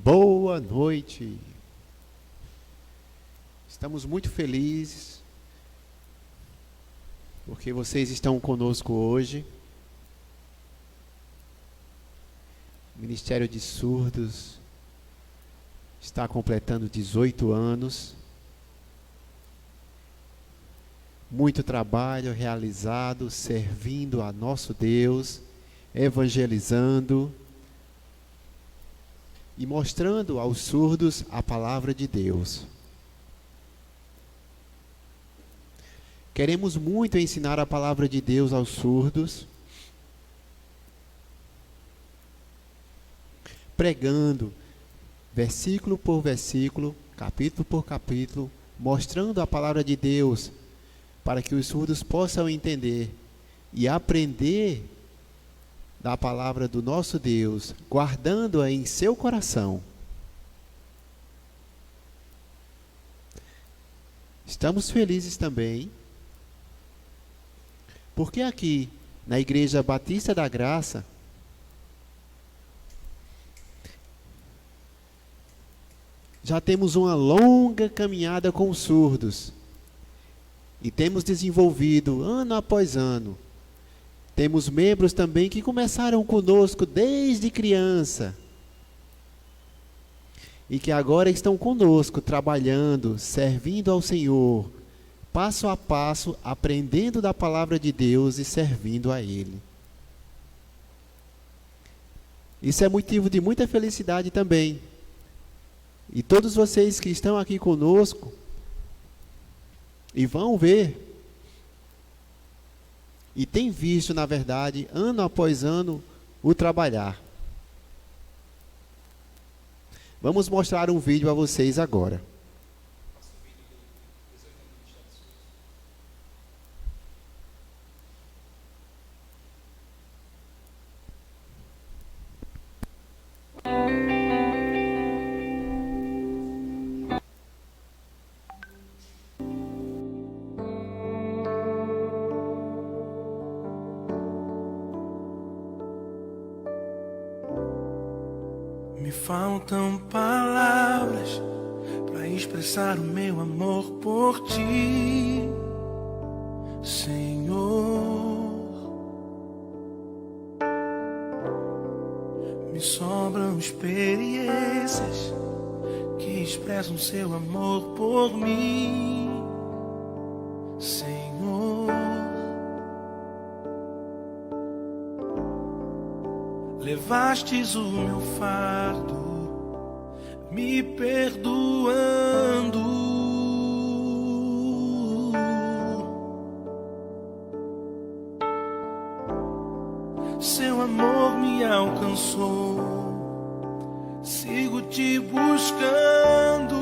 Boa noite. Estamos muito felizes porque vocês estão conosco hoje. O Ministério de Surdos está completando 18 anos. Muito trabalho realizado, servindo a nosso Deus, evangelizando e mostrando aos surdos a palavra de Deus. Queremos muito ensinar a palavra de Deus aos surdos, pregando versículo por versículo, capítulo por capítulo, mostrando a palavra de Deus para que os surdos possam entender e aprender da palavra do nosso Deus, guardando-a em seu coração. Estamos felizes também, porque aqui na Igreja Batista da Graça, já temos uma longa caminhada com os surdos, e temos desenvolvido ano após ano. Temos membros também que começaram conosco desde criança e que agora estão conosco, trabalhando, servindo ao Senhor, passo a passo, aprendendo da palavra de Deus e servindo a Ele. Isso é motivo de muita felicidade também. E todos vocês que estão aqui conosco e vão ver, e tem visto, na verdade, ano após ano, o trabalhar. Vamos mostrar um vídeo a vocês agora. Me faltam palavras para expressar o meu amor por ti, Senhor. Me sobram experiências que expressam seu amor por mim, Senhor. Levastes o meu fardo, me perdoando. Seu amor me alcançou, sigo te buscando.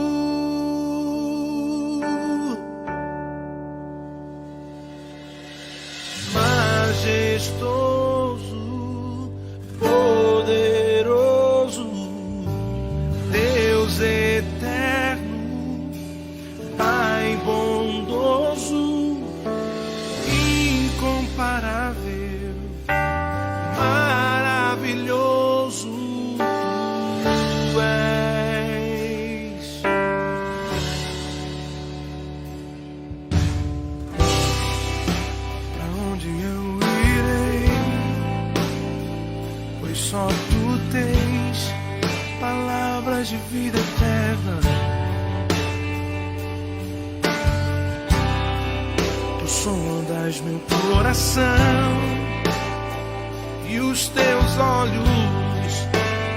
Majestoso, poderoso, Deus eterno, Pai bondoso, incomparável, maravilhoso tu és. Pra onde eu irei? Pois só tu tens palavras de vida eterna. Tu sondas meu coração e os teus olhos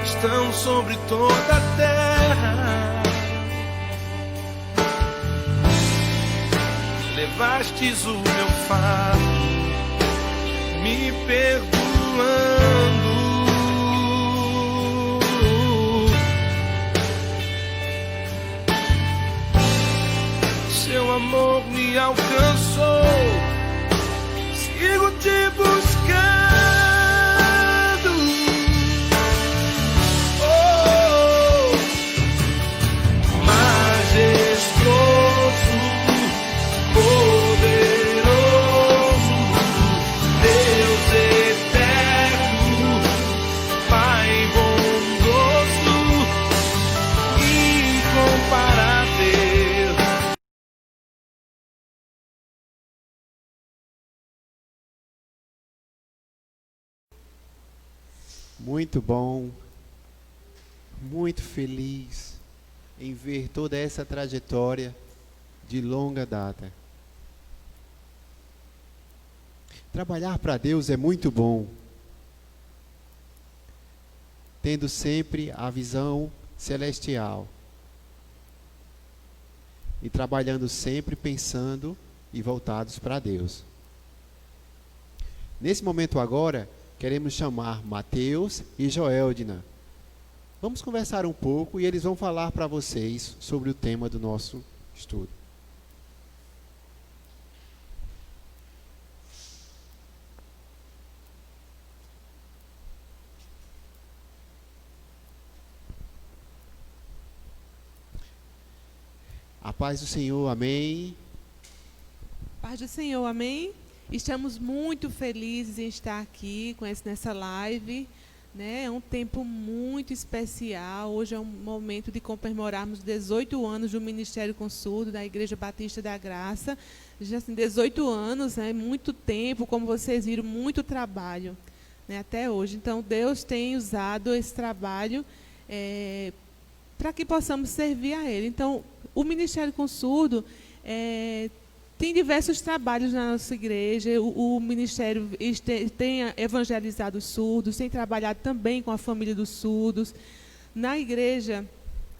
estão sobre toda a terra. Levastes o meu fardo, me perdoando. Seu amor me alcançou, sigo te buscando. Oh, majestoso, poderoso, Deus eterno, Muito bom, muito feliz em ver toda essa trajetória de longa data. Trabalhar para Deus é muito bom, tendo sempre a visão celestial e trabalhando sempre pensando e voltados para Deus. Nesse momento agora, queremos chamar Mateus e Joeldina. Vamos conversar um pouco e eles vão falar para vocês sobre o tema do nosso estudo. A paz do Senhor, amém. Paz do Senhor, amém? Estamos muito felizes em estar aqui nessa live, né? É um tempo muito especial. Hoje é um momento de comemorarmos 18 anos do Ministério com Surdo da Igreja Batista da Graça. Já assim, 18 anos, né? Muito tempo, como vocês viram, muito trabalho, né? Até hoje. Então, Deus tem usado esse trabalho para que possamos servir a Ele. Então, o Ministério com Surdo tem diversos trabalhos na nossa igreja. O Ministério tem evangelizado os surdos, tem trabalhado também com a família dos surdos. Na igreja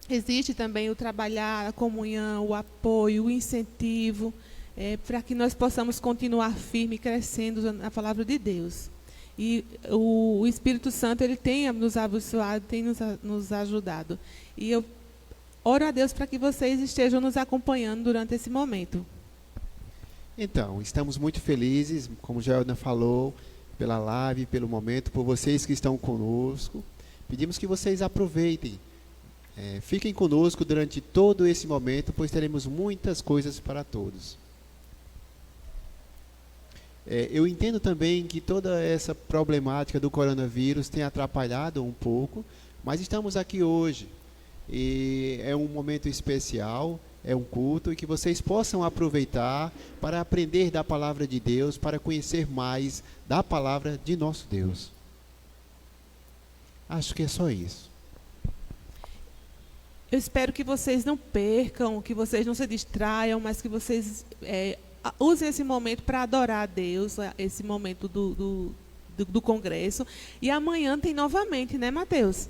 existe também o trabalhar, a comunhão, o apoio, o incentivo, para que nós possamos continuar firme e crescendo na palavra de Deus. E o Espírito Santo ele tem nos abençoado, tem nos ajudado. E eu oro a Deus para que vocês estejam nos acompanhando durante esse momento. Então, estamos muito felizes, como Joeldina falou, pela live, pelo momento, por vocês que estão conosco. Pedimos que vocês aproveitem, fiquem conosco durante todo esse momento, pois teremos muitas coisas para todos. Eu entendo também que toda essa problemática do coronavírus tem atrapalhado um pouco, mas estamos aqui hoje. E é um momento especial, é um culto, e que vocês possam aproveitar para aprender da palavra de Deus, para conhecer mais da palavra de nosso Deus. Acho que é só isso. Eu espero que vocês não percam, que vocês não se distraiam, mas que vocês usem esse momento para adorar a Deus, esse momento do congresso. E amanhã tem novamente, né, Mateus?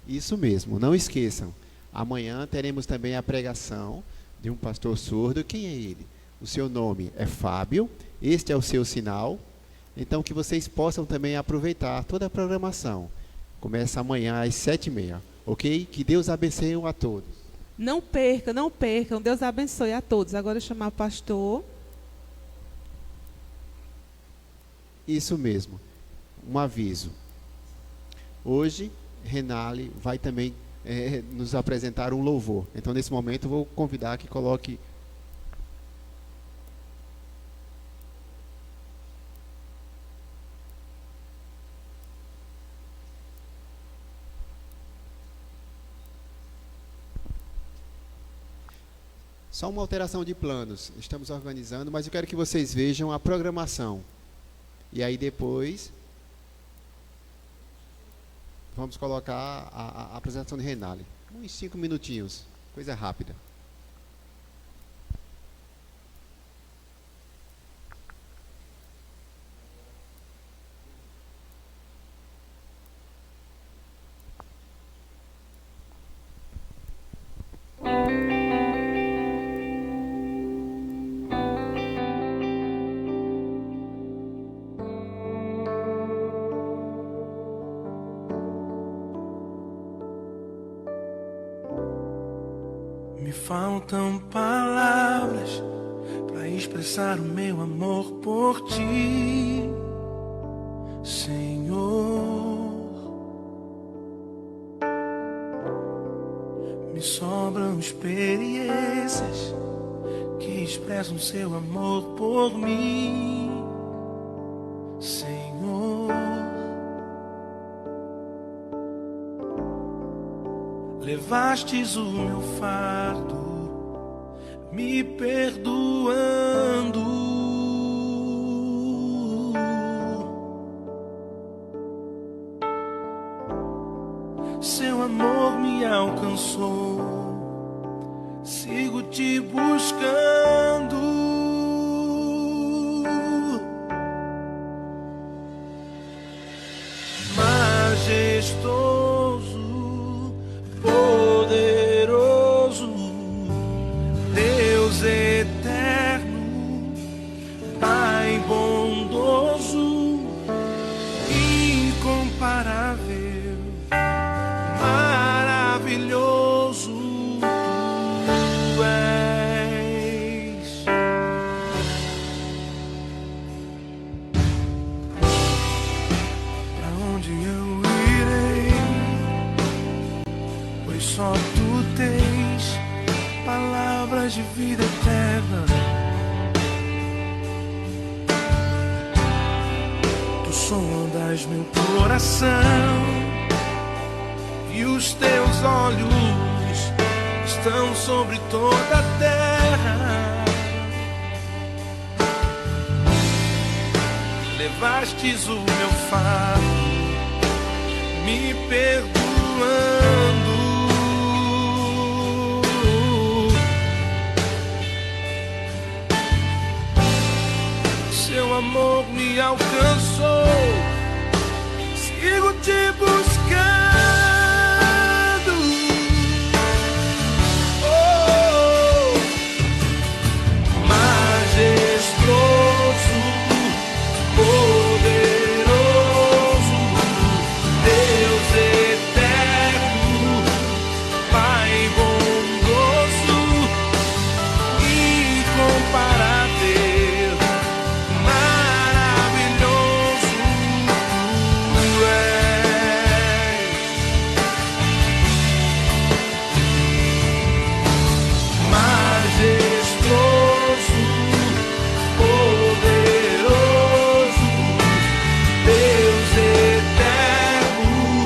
Isso mesmo, não esqueçam. Amanhã teremos também a pregação de um pastor surdo. Quem é ele? O seu nome é Fábio, este é o seu sinal. Então que vocês possam também aproveitar toda a programação. Começa amanhã às 7h30, ok? Que Deus abençoe a todos. Não percam, não percam. Deus abençoe a todos. Agora eu vou chamar o pastor. Isso mesmo, um aviso. Hoje, Renale vai também nos apresentar um louvor. Então, nesse momento, vou convidar que coloque... Só uma alteração de planos. Estamos organizando, mas eu quero que vocês vejam a programação. E aí depois... vamos colocar a apresentação de Renale. Uns 5 minutinhos, coisa rápida. Me faltam palavras para expressar o meu amor por ti, Senhor. Me sobram experiências que expressam seu amor por mim, Senhor. Levastes o meu fardo, me perdoando. seu amor me alcançou. Sigo te buscando. Majestoso, poderoso, Deus eterno, Pai bondoso, incomparável, maravilhoso tu és. Pra onde eu irei? Pois só tu tens palavras de vida eterna. Tu sondas meu coração e os teus olhos estão sobre toda a terra. Levastes o meu fardo, me perdoando. Seu amor me alcançou. Sigo te buscando. Oh, majestoso, poderoso, Deus eterno, Pai bondoso, incomparável, maravilhoso tu és. Majestoso, poderoso, Deus eterno,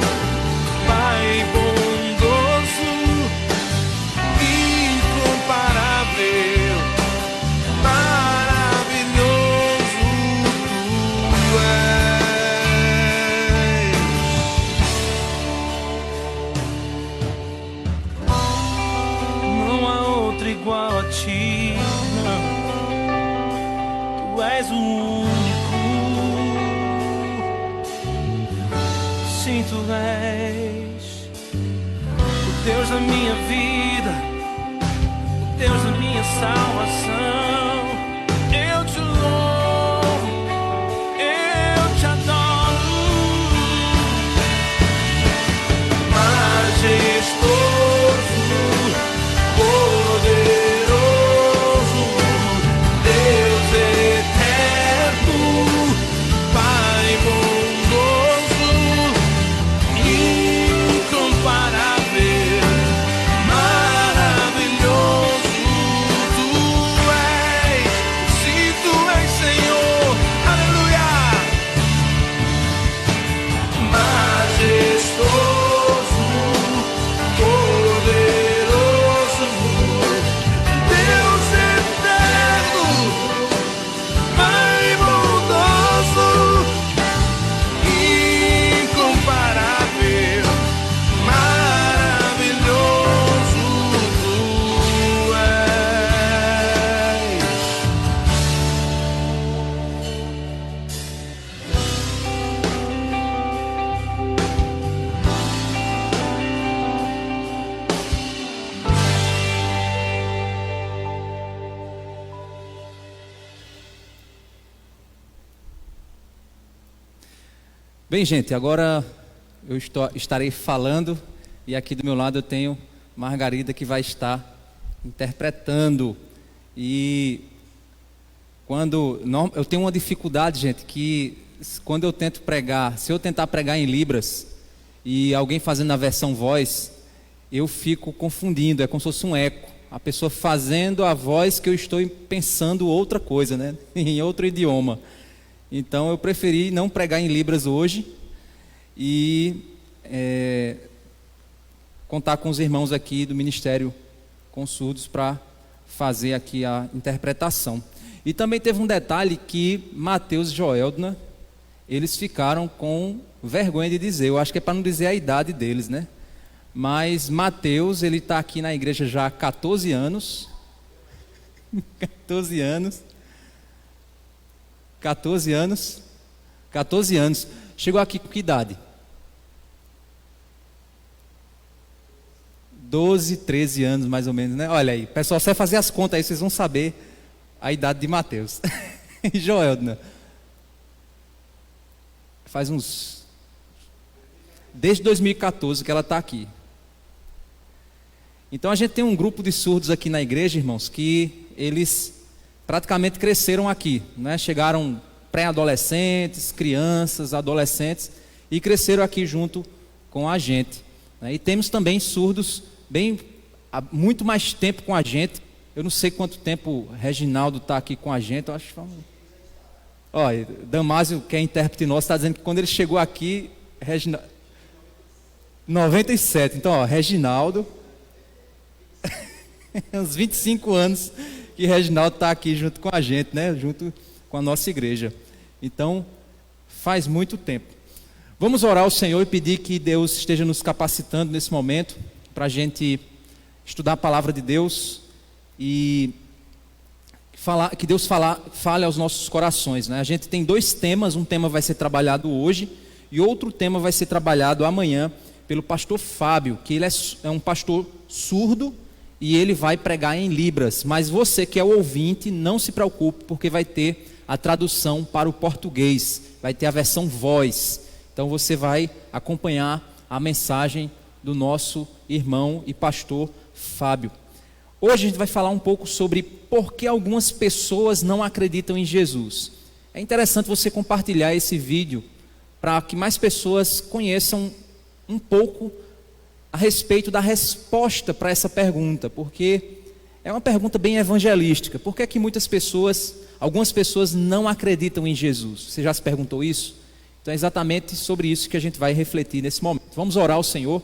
Pai bondoso, incomparável, maravilhoso tu és. Não há outro igual a ti, não. Tu és o único. Sim, tu és o Deus da minha vida, o Deus da minha salvação. Eu te louvo, eu te adoro. Majestoso, poderoso, Deus eterno, Pai bondoso, incomparável, maravilhoso tu és. Se tu és Senhor, aleluia. Majestoso, poderoso, Deus eterno, Pai bondoso, incomparável, maravilhoso tu és. Bem, gente, agora eu estarei falando e aqui do meu lado eu tenho Margarida que vai estar interpretando. E eu tenho uma dificuldade, gente, que quando eu tento pregar, se eu tentar pregar em Libras e alguém fazendo a versão voz, eu fico confundindo, é como se fosse um eco. A pessoa fazendo a voz que eu estou pensando outra coisa, né? Em outro idioma. Então eu preferi não pregar em Libras hoje e contar com os irmãos aqui do Ministério com Surdos para fazer aqui a interpretação. E também teve um detalhe que Mateus e Joeldna, eles ficaram com vergonha de dizer. Eu acho que é para não dizer a idade deles, né? Mas Mateus, ele está aqui na igreja já há 14 anos. 14 anos. 14 anos. 14 anos. Chegou aqui com que idade? 12, 13 anos mais ou menos, né? Olha aí, pessoal, você vai fazer as contas aí, vocês vão saber a idade de Mateus. E Joelna? Faz uns... Desde 2014 que ela está aqui. Então a gente tem um grupo de surdos aqui na igreja, irmãos, que eles praticamente cresceram aqui, né? Chegaram pré-adolescentes, crianças, adolescentes e cresceram aqui junto com a gente, né? E temos também surdos há muito mais tempo com a gente. Eu não sei quanto tempo Reginaldo está aqui com a gente. Eu acho que olha, Damásio, que é intérprete nosso, está dizendo que quando ele chegou aqui, 97. Então, ó, Reginaldo, uns 25 anos que Reginaldo está aqui junto com a gente, né? Junto com a nossa igreja. Então, faz muito tempo. Vamos orar ao Senhor e pedir que Deus esteja nos capacitando nesse momento para a gente estudar a palavra de Deus e que Deus fale aos nossos corações, né? A gente tem 2 temas, um tema vai ser trabalhado hoje e outro tema vai ser trabalhado amanhã pelo pastor Fábio, que ele é um pastor surdo e ele vai pregar em Libras. Mas você que é o ouvinte, não se preocupe, porque vai ter a tradução para o português, vai ter a versão voz. Então você vai acompanhar a mensagem do nosso irmão e pastor Fábio. Hoje a gente vai falar um pouco sobre por que algumas pessoas não acreditam em Jesus. É interessante você compartilhar esse vídeo para que mais pessoas conheçam um pouco a respeito da resposta para essa pergunta, porque é uma pergunta bem evangelística. Por que é que algumas pessoas não acreditam em Jesus? Você já se perguntou isso? Então é exatamente sobre isso que a gente vai refletir nesse momento. Vamos orar ao Senhor,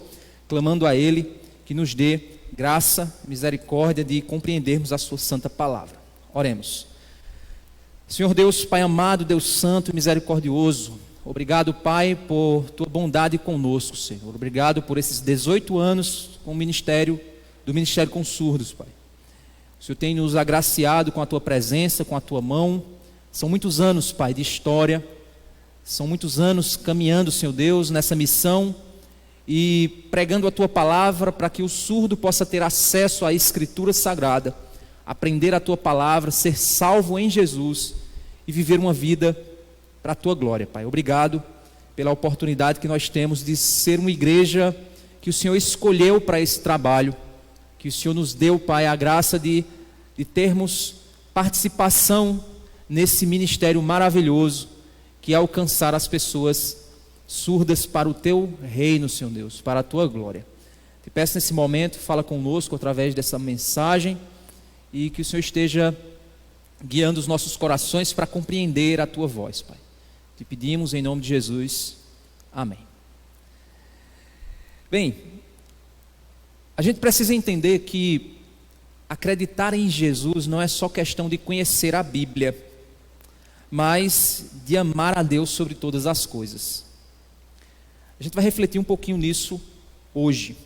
clamando a Ele que nos dê graça, misericórdia de compreendermos a sua santa palavra. Oremos. Senhor Deus, Pai amado, Deus santo e misericordioso, obrigado, Pai, por tua bondade conosco, Senhor. Obrigado por esses 18 anos com o ministério com surdos, Pai. O Senhor tem nos agraciado com a tua presença, com a tua mão. São muitos anos, Pai, de história. São muitos anos caminhando, Senhor Deus, nessa missão e pregando a tua palavra para que o surdo possa ter acesso à Escritura Sagrada, aprender a tua palavra, ser salvo em Jesus e viver uma vida para a tua glória, Pai. Obrigado pela oportunidade que nós temos de ser uma igreja que o Senhor escolheu para esse trabalho, que o Senhor nos deu, Pai, a graça de termos participação nesse ministério maravilhoso, que é alcançar as pessoas surdas para o teu reino, Senhor Deus, para a tua glória. Te peço nesse momento, fala conosco através dessa mensagem e que o Senhor esteja guiando os nossos corações para compreender a tua voz, Pai. Te pedimos em nome de Jesus. Amém. Bem, a gente precisa entender que acreditar em Jesus não é só questão de conhecer a Bíblia, mas de amar a Deus sobre todas as coisas. A gente vai refletir um pouquinho nisso hoje.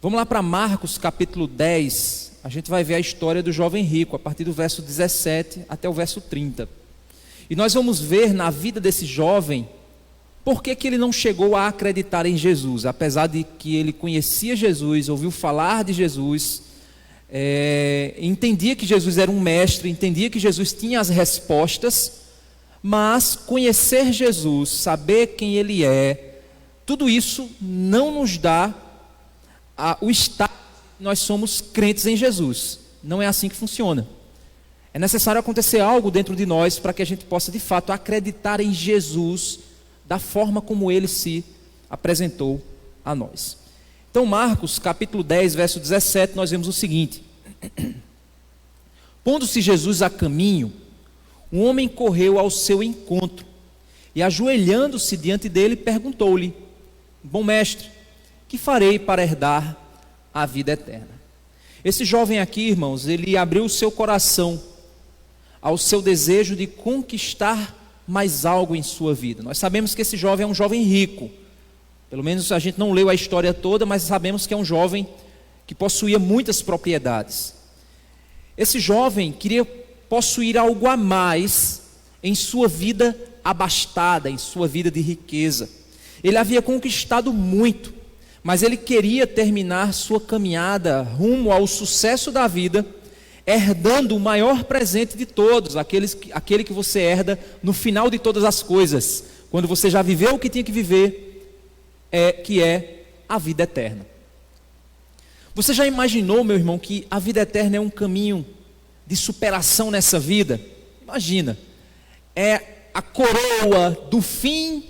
Vamos lá para Marcos capítulo 10, a gente vai ver a história do jovem rico, a partir do verso 17 até o verso 30. E nós vamos ver na vida desse jovem, por que ele não chegou a acreditar em Jesus, apesar de que ele conhecia Jesus, ouviu falar de Jesus, entendia que Jesus era um mestre, entendia que Jesus tinha as respostas, mas conhecer Jesus, saber quem Ele é, tudo isso não nos dá o estado que nós somos crentes em Jesus. Não é assim que funciona. É necessário acontecer algo dentro de nós para que a gente possa de fato acreditar em Jesus da forma como Ele se apresentou a nós. Então Marcos capítulo 10 verso 17 nós vemos o seguinte: pondo-se Jesus a caminho, um homem correu ao seu encontro e ajoelhando-se diante dele perguntou-lhe: bom mestre, que farei para herdar a vida eterna? Esse jovem aqui, irmãos, ele abriu o seu coração ao seu desejo de conquistar mais algo em sua vida. Nós sabemos que esse jovem é um jovem rico, Pelo menos a gente não leu a história toda, mas sabemos que é um jovem que possuía muitas propriedades. Esse jovem queria possuir algo a mais em sua vida abastada, em sua vida de riqueza. Ele havia conquistado muito, mas ele queria terminar sua caminhada rumo ao sucesso da vida, herdando o maior presente de todos, aquele que você herda no final de todas as coisas, quando você já viveu o que tinha que viver, que é a vida eterna. Você já imaginou, meu irmão, que a vida eterna é um caminho de superação nessa vida? Imagina, é a coroa do fim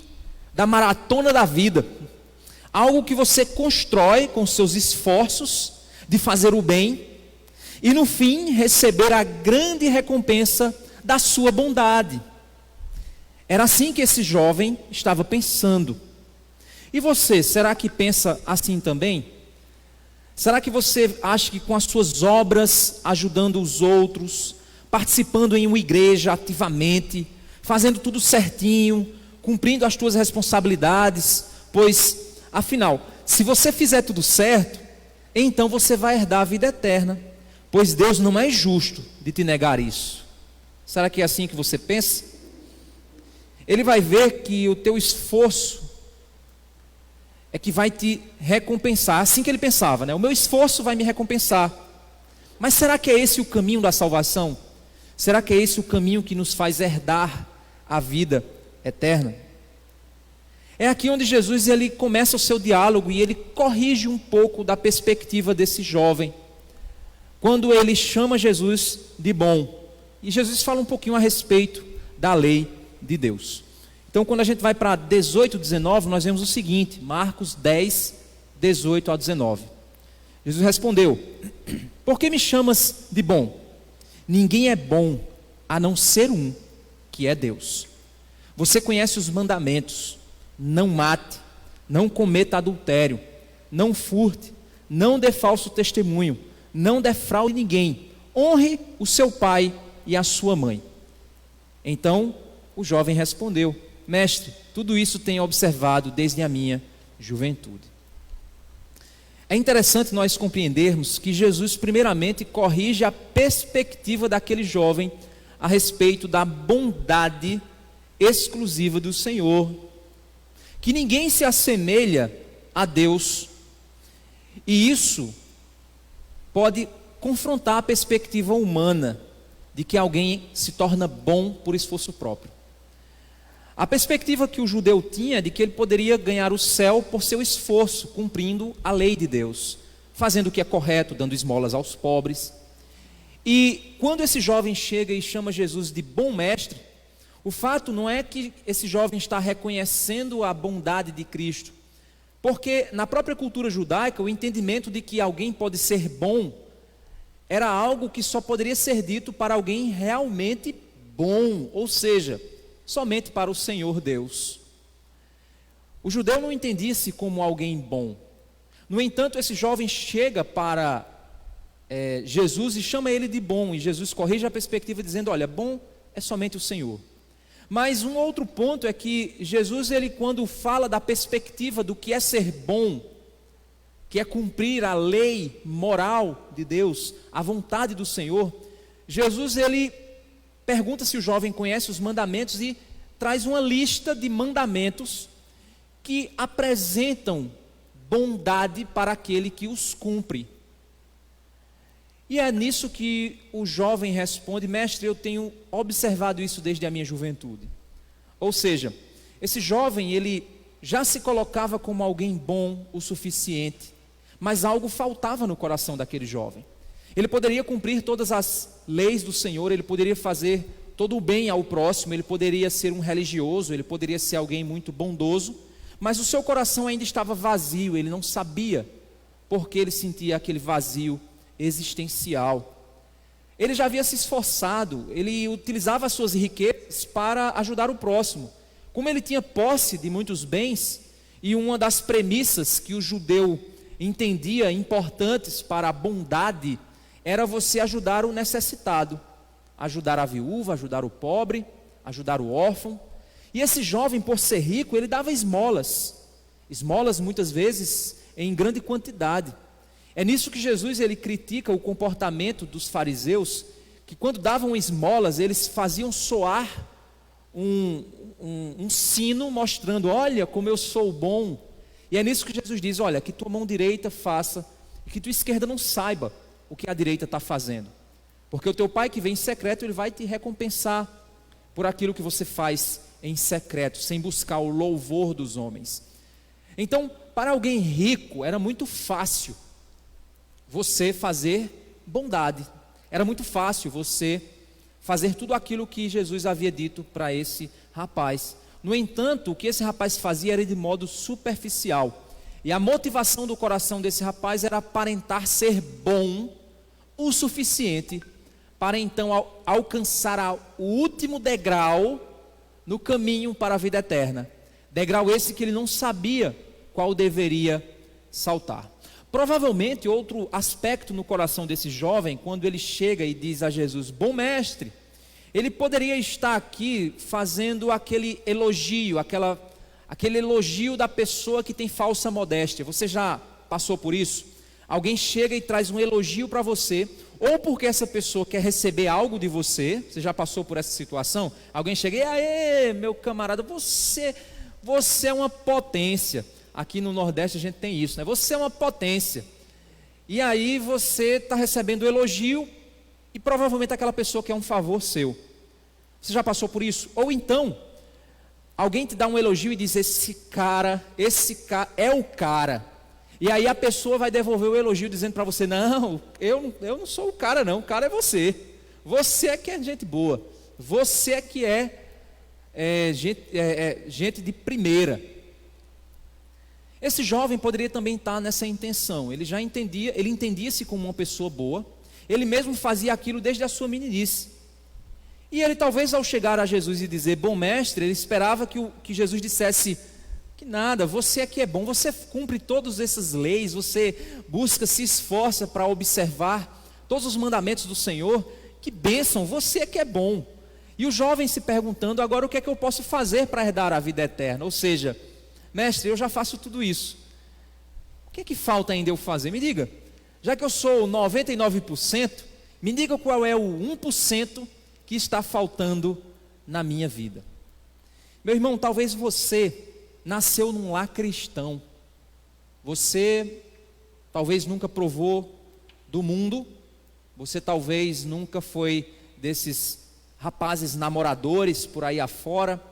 da maratona da vida, algo que você constrói com seus esforços de fazer o bem, e no fim receber a grande recompensa da sua bondade. Era assim que esse jovem estava pensando. E você, será que pensa assim também? Será que você acha que com as suas obras, ajudando os outros, participando em uma igreja ativamente, fazendo tudo certinho, cumprindo as tuas responsabilidades, pois, afinal, se você fizer tudo certo, então você vai herdar a vida eterna, pois Deus não é justo de te negar isso. Será que é assim que você pensa? Ele vai ver que o teu esforço é que vai te recompensar, assim que ele pensava, né? O meu esforço vai me recompensar. Mas será que é esse o caminho da salvação? Será que é esse o caminho que nos faz herdar a vida eterna? É aqui onde Jesus ele começa o seu diálogo e ele corrige um pouco da perspectiva desse jovem, quando ele chama Jesus de bom. E Jesus fala um pouquinho a respeito da lei de Deus. Então, quando a gente vai para 18, 19, nós vemos o seguinte, Marcos 10, 18 a 19. Jesus respondeu: por que me chamas de bom? Ninguém é bom a não ser um, que é Deus. Você conhece os mandamentos: não mate, não cometa adultério, não furte, não dê falso testemunho, não defraude ninguém, honre o seu pai e a sua mãe. Então o jovem respondeu: mestre, tudo isso tenho observado desde a minha juventude. É interessante nós compreendermos que Jesus primeiramente corrige a perspectiva daquele jovem a respeito da bondade exclusiva do Senhor, que ninguém se assemelha a Deus, e isso pode confrontar a perspectiva humana de que alguém se torna bom por esforço próprio. A perspectiva que o judeu tinha de que ele poderia ganhar o céu por seu esforço, cumprindo a lei de Deus, fazendo o que é correto, dando esmolas aos pobres. E quando esse jovem chega e chama Jesus de bom mestre, o fato não é que esse jovem está reconhecendo a bondade de Cristo, porque na própria cultura judaica o entendimento de que alguém pode ser bom era algo que só poderia ser dito para alguém realmente bom, ou seja, somente para o Senhor Deus. O judeu não entendia-se como alguém bom. No entanto, esse jovem chega para Jesus e chama ele de bom, e Jesus corrige a perspectiva dizendo: olha, bom é somente o Senhor. Mas um outro ponto é que Jesus, ele quando fala da perspectiva do que é ser bom, que é cumprir a lei moral de Deus, a vontade do Senhor, Jesus ele pergunta se o jovem conhece os mandamentos e traz uma lista de mandamentos que apresentam bondade para aquele que os cumpre. E é nisso que o jovem responde: mestre, eu tenho observado isso desde a minha juventude. Ou seja, esse jovem ele já se colocava como alguém bom o suficiente, mas algo faltava no coração daquele jovem. Ele poderia cumprir todas as leis do Senhor, ele poderia fazer todo o bem ao próximo, ele poderia ser um religioso, ele poderia ser alguém muito bondoso, mas o seu coração ainda estava vazio, ele não sabia porque ele sentia aquele vazio existencial. Ele já havia se esforçado, ele utilizava as suas riquezas para ajudar o próximo. Como ele tinha posse de muitos bens, e uma das premissas que o judeu entendia importantes para a bondade era você ajudar o necessitado, ajudar a viúva, ajudar o pobre, ajudar o órfão. E esse jovem, por ser rico, ele dava esmolas. esmolas muitas vezes em grande quantidade. É nisso que Jesus ele critica o comportamento dos fariseus, que quando davam esmolas, eles faziam soar um sino mostrando: olha como eu sou bom. E é nisso que Jesus diz: olha, que tua mão direita faça e que tua esquerda não saiba o que a direita está fazendo, porque o teu pai que vem em secreto, ele vai te recompensar por aquilo que você faz em secreto, sem buscar o louvor dos homens. Então, para alguém rico, era muito fácil você fazer bondade, era muito fácil você fazer tudo aquilo que Jesus havia dito para esse rapaz. No entanto, o que esse rapaz fazia era de modo superficial, e a motivação do coração desse rapaz era aparentar ser bom o suficiente para então alcançar o último degrau no caminho para a vida eterna, degrau esse que ele não sabia qual deveria saltar. Provavelmente outro aspecto no coração desse jovem, quando ele chega e diz a Jesus: bom mestre, ele poderia estar aqui fazendo aquele elogio, aquele elogio da pessoa que tem falsa modéstia. Você já passou por isso? Alguém chega e traz um elogio para você, ou porque essa pessoa quer receber algo de você. Você já passou por essa situação? Alguém chega e: aê, meu camarada, você é uma potência. Aqui no Nordeste a gente tem isso, né? Você é uma potência. E aí você está recebendo elogio, e provavelmente aquela pessoa quer um favor seu. Você já passou por isso? Ou então, alguém te dá um elogio e diz: esse cara é o cara. E aí a pessoa vai devolver o elogio dizendo para você: não, eu não sou o cara não, o cara é você. Você é que é gente boa. Você é que é gente de primeira. Esse jovem poderia também estar nessa intenção. Ele entendia-se como uma pessoa boa. Ele mesmo fazia aquilo desde a sua meninice. E ele talvez, ao chegar a Jesus e dizer bom mestre, ele esperava que Jesus dissesse: que nada, você é que é bom, você cumpre todas essas leis, você busca, se esforça para observar todos os mandamentos do Senhor, que bênção, você é que é bom. E o jovem se perguntando: agora o que é que eu posso fazer para herdar a vida eterna? Ou seja, mestre, eu já faço tudo isso, o que é que falta ainda eu fazer? Me diga, já que eu sou 99%, me diga qual é o 1% que está faltando na minha vida. Meu irmão, talvez você nasceu num lar cristão, você talvez nunca provou do mundo, você talvez nunca foi desses rapazes namoradores por aí afora,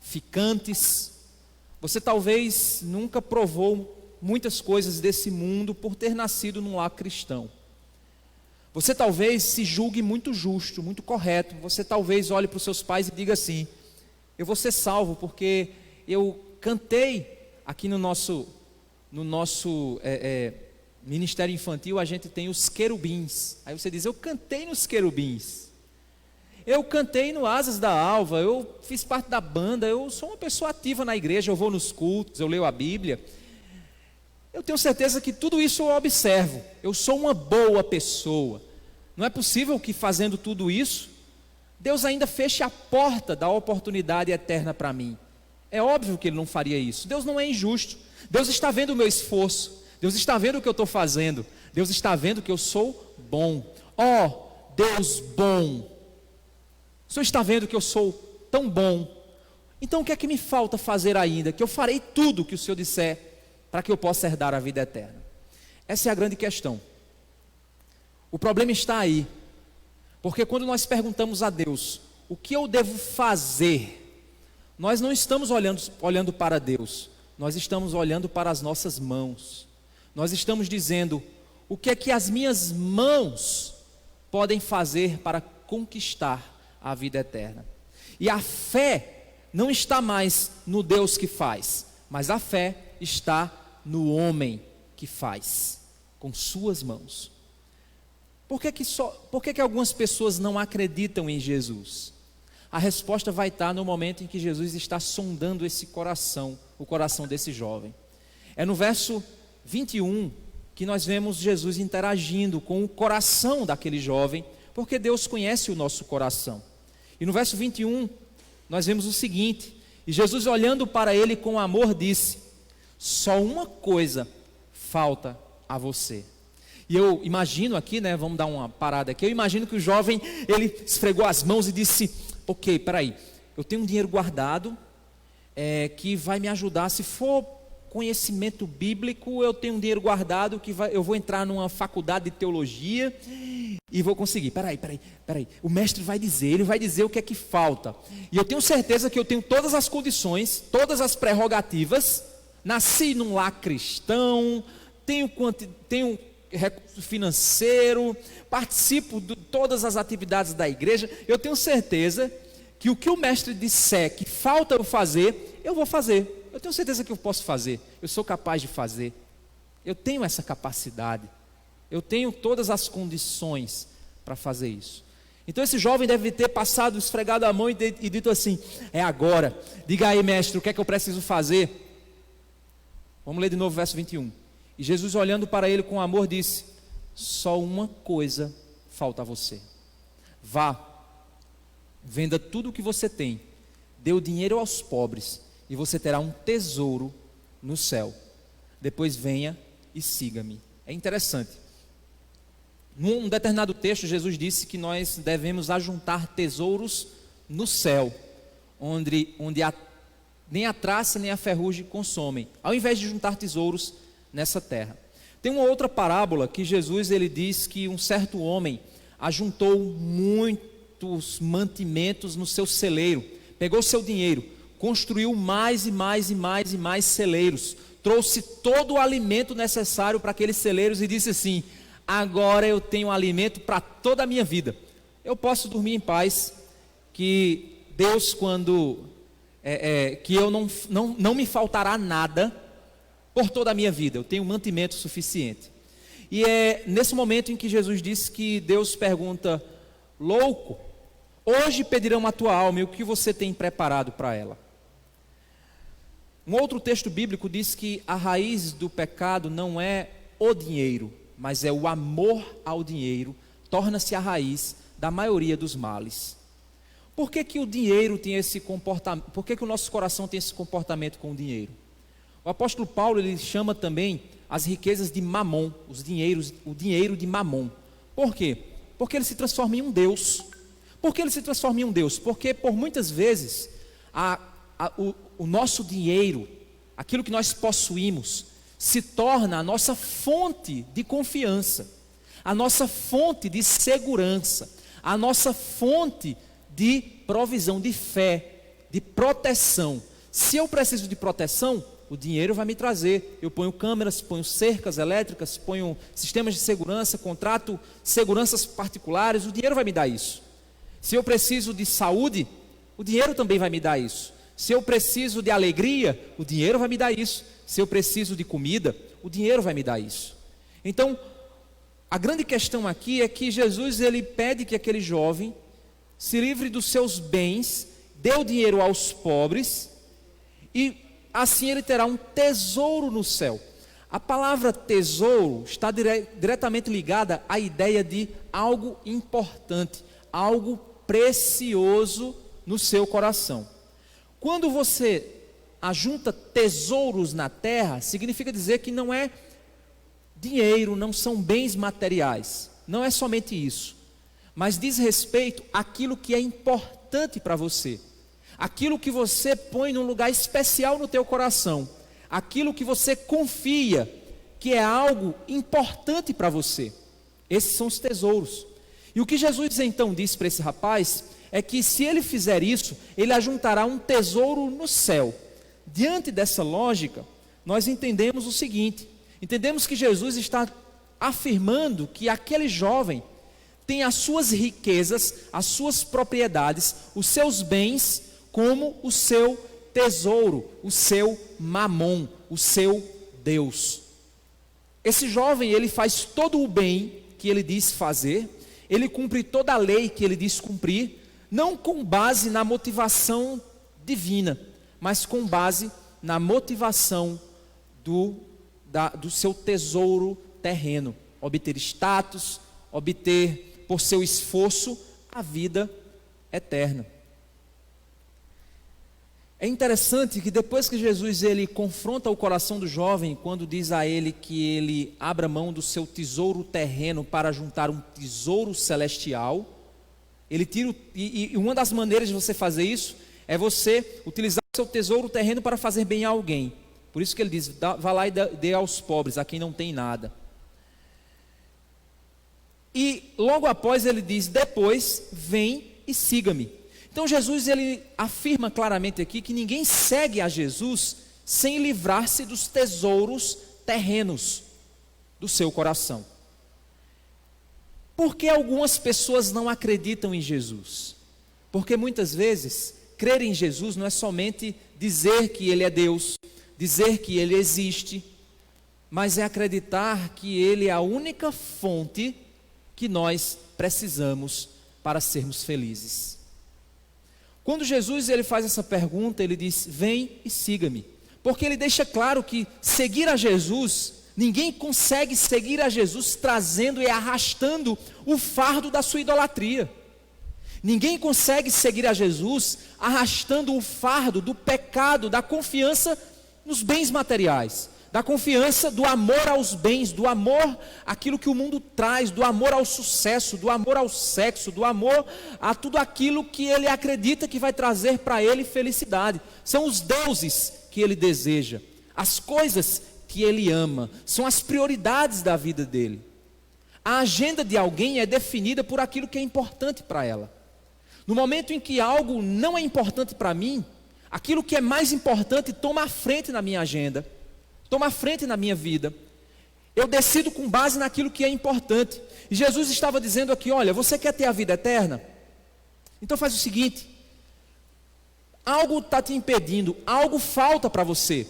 ficantes. Você talvez nunca provou muitas coisas desse mundo por ter nascido num lar cristão. Você talvez se julgue muito justo, muito correto. Você talvez olhe para os seus pais e diga assim: eu vou ser salvo porque eu cantei aqui no nosso ministério infantil, a gente tem os querubins. Aí você diz: eu cantei nos querubins, eu cantei no Asas da Alva, eu fiz parte da banda, eu sou uma pessoa ativa na igreja, eu vou nos cultos, eu leio a Bíblia. Eu tenho certeza que tudo isso eu observo, eu sou uma boa pessoa. Não é possível que fazendo tudo isso, Deus ainda feche a porta da oportunidade eterna para mim. É óbvio que Ele não faria isso. Deus não é injusto. Deus está vendo o meu esforço, Deus está vendo o que eu estou fazendo, Deus está vendo que eu sou bom. Ó, Deus bom, o Senhor está vendo que eu sou tão bom. Então o que é que me falta fazer ainda? Que eu farei tudo o que o Senhor disser para que eu possa herdar a vida eterna. Essa é a grande questão. O problema está aí, porque quando nós perguntamos a Deus: o que eu devo fazer? Nós não estamos olhando para Deus, nós estamos olhando para as nossas mãos. Nós estamos dizendo: o que é que as minhas mãos podem fazer para conquistar a vida eterna? E a fé não está mais no Deus que faz, mas a fé está no homem que faz com suas mãos. Por que que algumas pessoas não acreditam em Jesus? A resposta vai estar no momento em que Jesus está sondando esse coração, o coração desse jovem. É no verso 21 que nós vemos Jesus interagindo com o coração daquele jovem, porque Deus conhece o nosso coração. E no verso 21 nós vemos o seguinte: e Jesus, olhando para ele com amor, disse: Só uma coisa falta a você. E eu imagino aqui, né, vamos dar uma parada aqui, eu imagino que o jovem, ele esfregou as mãos e disse, ok, peraí, eu tenho um dinheiro guardado, que vai me ajudar, se for conhecimento bíblico, eu tenho um dinheiro guardado, eu vou entrar numa faculdade de teologia, e vou conseguir, peraí, o mestre vai dizer, ele vai dizer o que é que falta, e eu tenho certeza que eu tenho todas as condições, todas as prerrogativas, nasci num lar cristão, tenho recurso financeiro, participo de todas as atividades da igreja, eu tenho certeza que o que o mestre disser que falta eu fazer, eu vou fazer, eu tenho certeza que eu posso fazer, eu sou capaz de fazer, eu tenho essa capacidade, eu tenho todas as condições para fazer isso. Então esse jovem deve ter passado, esfregado a mão e dito assim, é agora, diga aí mestre, o que é que eu preciso fazer? Vamos ler de novo o verso 21. E Jesus, olhando para ele com amor, disse, só uma coisa falta a você. Vá, venda tudo o que você tem, dê o dinheiro aos pobres, e você terá um tesouro no céu. Depois venha e siga-me. É interessante. Num determinado texto, Jesus disse que nós devemos ajuntar tesouros no céu, onde nem a traça nem a ferrugem consomem, ao invés de juntar tesouros nessa terra. Tem uma outra parábola que Jesus ele diz que um certo homem ajuntou muitos mantimentos no seu celeiro, pegou seu dinheiro, construiu mais e mais e mais e mais celeiros, trouxe todo o alimento necessário para aqueles celeiros e disse assim, agora eu tenho alimento para toda a minha vida, eu posso dormir em paz, que Deus que eu não me faltará nada por toda a minha vida, eu tenho mantimento suficiente. E é nesse momento em que Jesus disse que Deus pergunta, louco, hoje pedirão a tua alma e o que você tem preparado para ela? Um outro texto bíblico diz que a raiz do pecado não é o dinheiro, mas é o amor ao dinheiro, torna-se a raiz da maioria dos males. Por que que o dinheiro tem esse comportamento? Por que que o nosso coração tem esse comportamento com o dinheiro? O apóstolo Paulo ele chama também as riquezas de mamon, o dinheiro de mamon. Por quê? Porque ele se transforma em um Deus. Por que ele se transforma em um Deus? Porque por muitas vezes o nosso dinheiro, aquilo que nós possuímos, se torna a nossa fonte de confiança, a nossa fonte de segurança, a nossa fonte de provisão, de fé, de proteção. Se eu preciso de proteção, o dinheiro vai me trazer. Eu ponho câmeras, ponho cercas elétricas, ponho sistemas de segurança, contrato seguranças particulares, o dinheiro vai me dar isso. Se eu preciso de saúde, o dinheiro também vai me dar isso. Se eu preciso de alegria, o dinheiro vai me dar isso. Se eu preciso de comida, o dinheiro vai me dar isso. Então, a grande questão aqui é que Jesus ele pede que aquele jovem se livre dos seus bens, dê o dinheiro aos pobres e assim ele terá um tesouro no céu. A palavra tesouro está diretamente ligada à ideia de algo importante, algo precioso no seu coração. Quando você ajunta tesouros na terra, significa dizer que não é dinheiro, não são bens materiais, não é somente isso, mas diz respeito àquilo que é importante para você, aquilo que você põe num lugar especial no teu coração, aquilo que você confia que é algo importante para você. Esses são os tesouros. E o que Jesus então disse para esse rapaz é que se ele fizer isso, ele ajuntará um tesouro no céu. Diante dessa lógica, nós entendemos o seguinte: entendemos que Jesus está afirmando que aquele jovem tem as suas riquezas, as suas propriedades, os seus bens como o seu tesouro, o seu mamon, o seu Deus. Esse jovem, ele faz todo o bem que ele diz fazer, ele cumpre toda a lei que ele diz cumprir, não com base na motivação divina, mas com base na motivação do seu tesouro terreno, obter status, obter por seu esforço a vida eterna. É interessante que depois que Jesus ele confronta o coração do jovem, quando diz a ele que ele abra mão do seu tesouro terreno para juntar um tesouro celestial, ele tira, e uma das maneiras de você fazer isso é você utilizar o seu tesouro terreno para fazer bem a alguém. Por isso que ele diz, vá lá e dê aos pobres, a quem não tem nada. E logo após ele diz, depois vem e siga-me. Então Jesus ele afirma claramente aqui que ninguém segue a Jesus sem livrar-se dos tesouros terrenos do seu coração. Por que algumas pessoas não acreditam em Jesus? Porque muitas vezes crer em Jesus não é somente dizer que Ele é Deus, dizer que Ele existe, mas é acreditar que Ele é a única fonte que nós precisamos para sermos felizes. Quando Jesus ele faz essa pergunta, ele diz, vem e siga-me. Porque ele deixa claro que seguir a Jesus, ninguém consegue seguir a Jesus trazendo e arrastando o fardo da sua idolatria. Ninguém consegue seguir a Jesus arrastando o fardo do pecado, da confiança nos bens materiais, da confiança do amor aos bens, do amor àquilo que o mundo traz, do amor ao sucesso, do amor ao sexo, do amor a tudo aquilo que ele acredita que vai trazer para ele felicidade. São os deuses que ele deseja, as coisas que ele ama, são as prioridades da vida dele. A agenda de alguém é definida por aquilo que é importante para ela. No momento em que algo não é importante para mim, aquilo que é mais importante toma a frente na minha agenda, toma a frente na minha vida. Eu decido com base naquilo que é importante. E Jesus estava dizendo aqui, olha, você quer ter a vida eterna? Então faz o seguinte, algo está te impedindo, algo falta para você.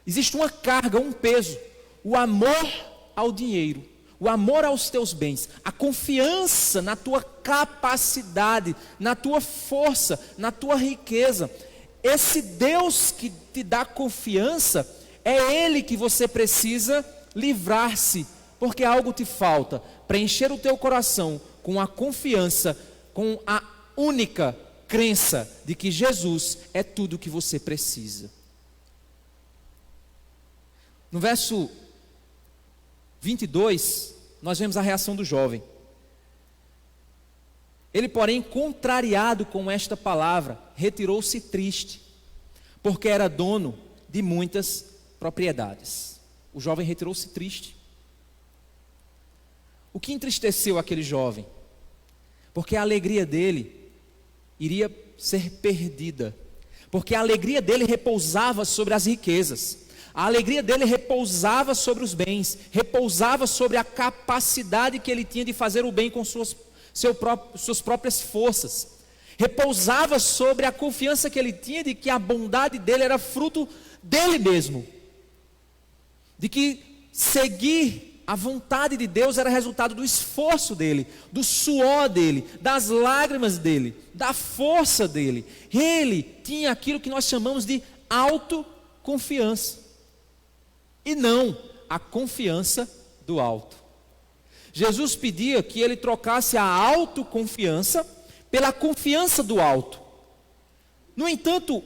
Existe uma carga, um peso, o amor ao dinheiro, o amor aos teus bens, a confiança na tua capacidade, na tua força, na tua riqueza. Esse Deus que te dá confiança, é Ele que você precisa livrar-se, porque algo te falta, preencher o teu coração com a confiança, com a única crença de que Jesus é tudo o que você precisa. No verso 22, nós vemos a reação do jovem. Ele, porém, contrariado com esta palavra, retirou-se triste, porque era dono de muitas propriedades. O jovem retirou-se triste. O que entristeceu aquele jovem? Porque a alegria dele iria ser perdida, porque a alegria dele repousava sobre as riquezas, a alegria dele repousava sobre os bens, repousava sobre a capacidade que ele tinha de fazer o bem com suas próprias forças, repousava sobre a confiança que ele tinha de que a bondade dele era fruto dele mesmo, de que seguir a vontade de Deus era resultado do esforço dele, do suor dele, das lágrimas dele, da força dele. Ele tinha aquilo que nós chamamos de autoconfiança, e não a confiança do alto. Jesus pedia que ele trocasse a autoconfiança pela confiança do alto. No entanto,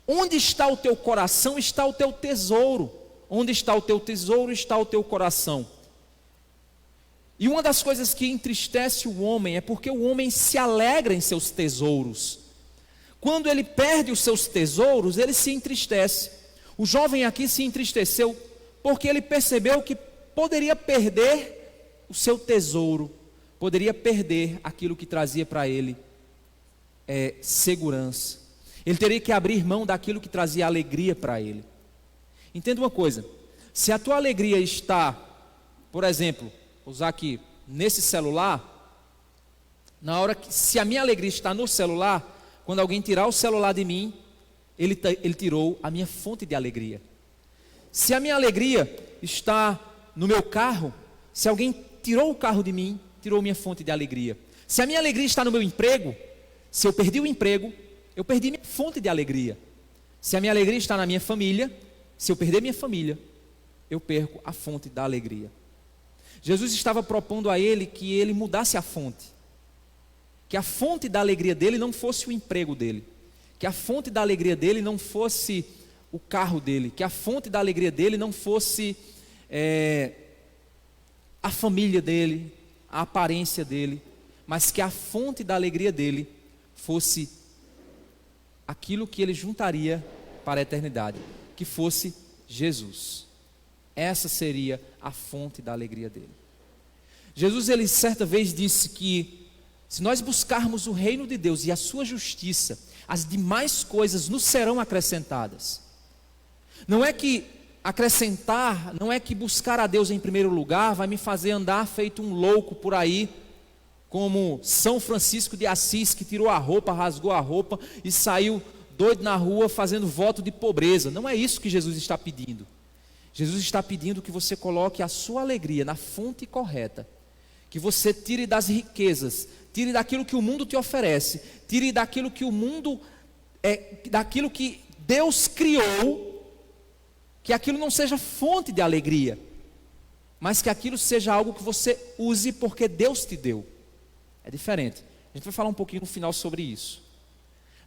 onde está o teu coração, está o teu tesouro. Onde está o teu tesouro, está o teu coração. E uma das coisas que entristece o homem é porque o homem se alegra em seus tesouros. Quando ele perde os seus tesouros, ele se entristece. O jovem aqui se entristeceu porque ele percebeu que poderia perder o seu tesouro, poderia perder aquilo que trazia para ele segurança. Ele teria que abrir mão daquilo que trazia alegria para ele. Entenda uma coisa, se a tua alegria está, por exemplo, vou usar aqui, nesse celular, se a minha alegria está no celular, quando alguém tirar o celular de mim, ele tirou a minha fonte de alegria. Se a minha alegria está no meu carro, se alguém tirou o carro de mim, tirou minha fonte de alegria. Se a minha alegria está no meu emprego, se eu perdi o emprego, eu perdi minha fonte de alegria. Se a minha alegria está na minha família, se eu perder minha família, eu perco a fonte da alegria. Jesus estava propondo a ele que ele mudasse a fonte, que a fonte da alegria dele não fosse o emprego dele, que a fonte da alegria dele não fosse o carro dele, que a fonte da alegria dele não fosse a família dele, a aparência dele, mas que a fonte da alegria dele fosse aquilo que ele juntaria para a eternidade, que fosse Jesus. Essa seria a fonte da alegria dele. Jesus, ele certa vez disse que se nós buscarmos o reino de Deus e a sua justiça, as demais coisas nos serão acrescentadas. Não é que acrescentar, não é que buscar a Deus em primeiro lugar vai me fazer andar feito um louco por aí, como São Francisco de Assis, que tirou a roupa, rasgou a roupa e saiu doido na rua fazendo voto de pobreza. Não é isso que Jesus está pedindo. Jesus está pedindo que você coloque a sua alegria na fonte correta, que você tire das riquezas, tire daquilo que o mundo te oferece, tire daquilo que o mundo daquilo que Deus criou, que aquilo não seja fonte de alegria, mas que aquilo seja algo que você use porque Deus te deu. É diferente. A gente vai falar um pouquinho no final sobre isso.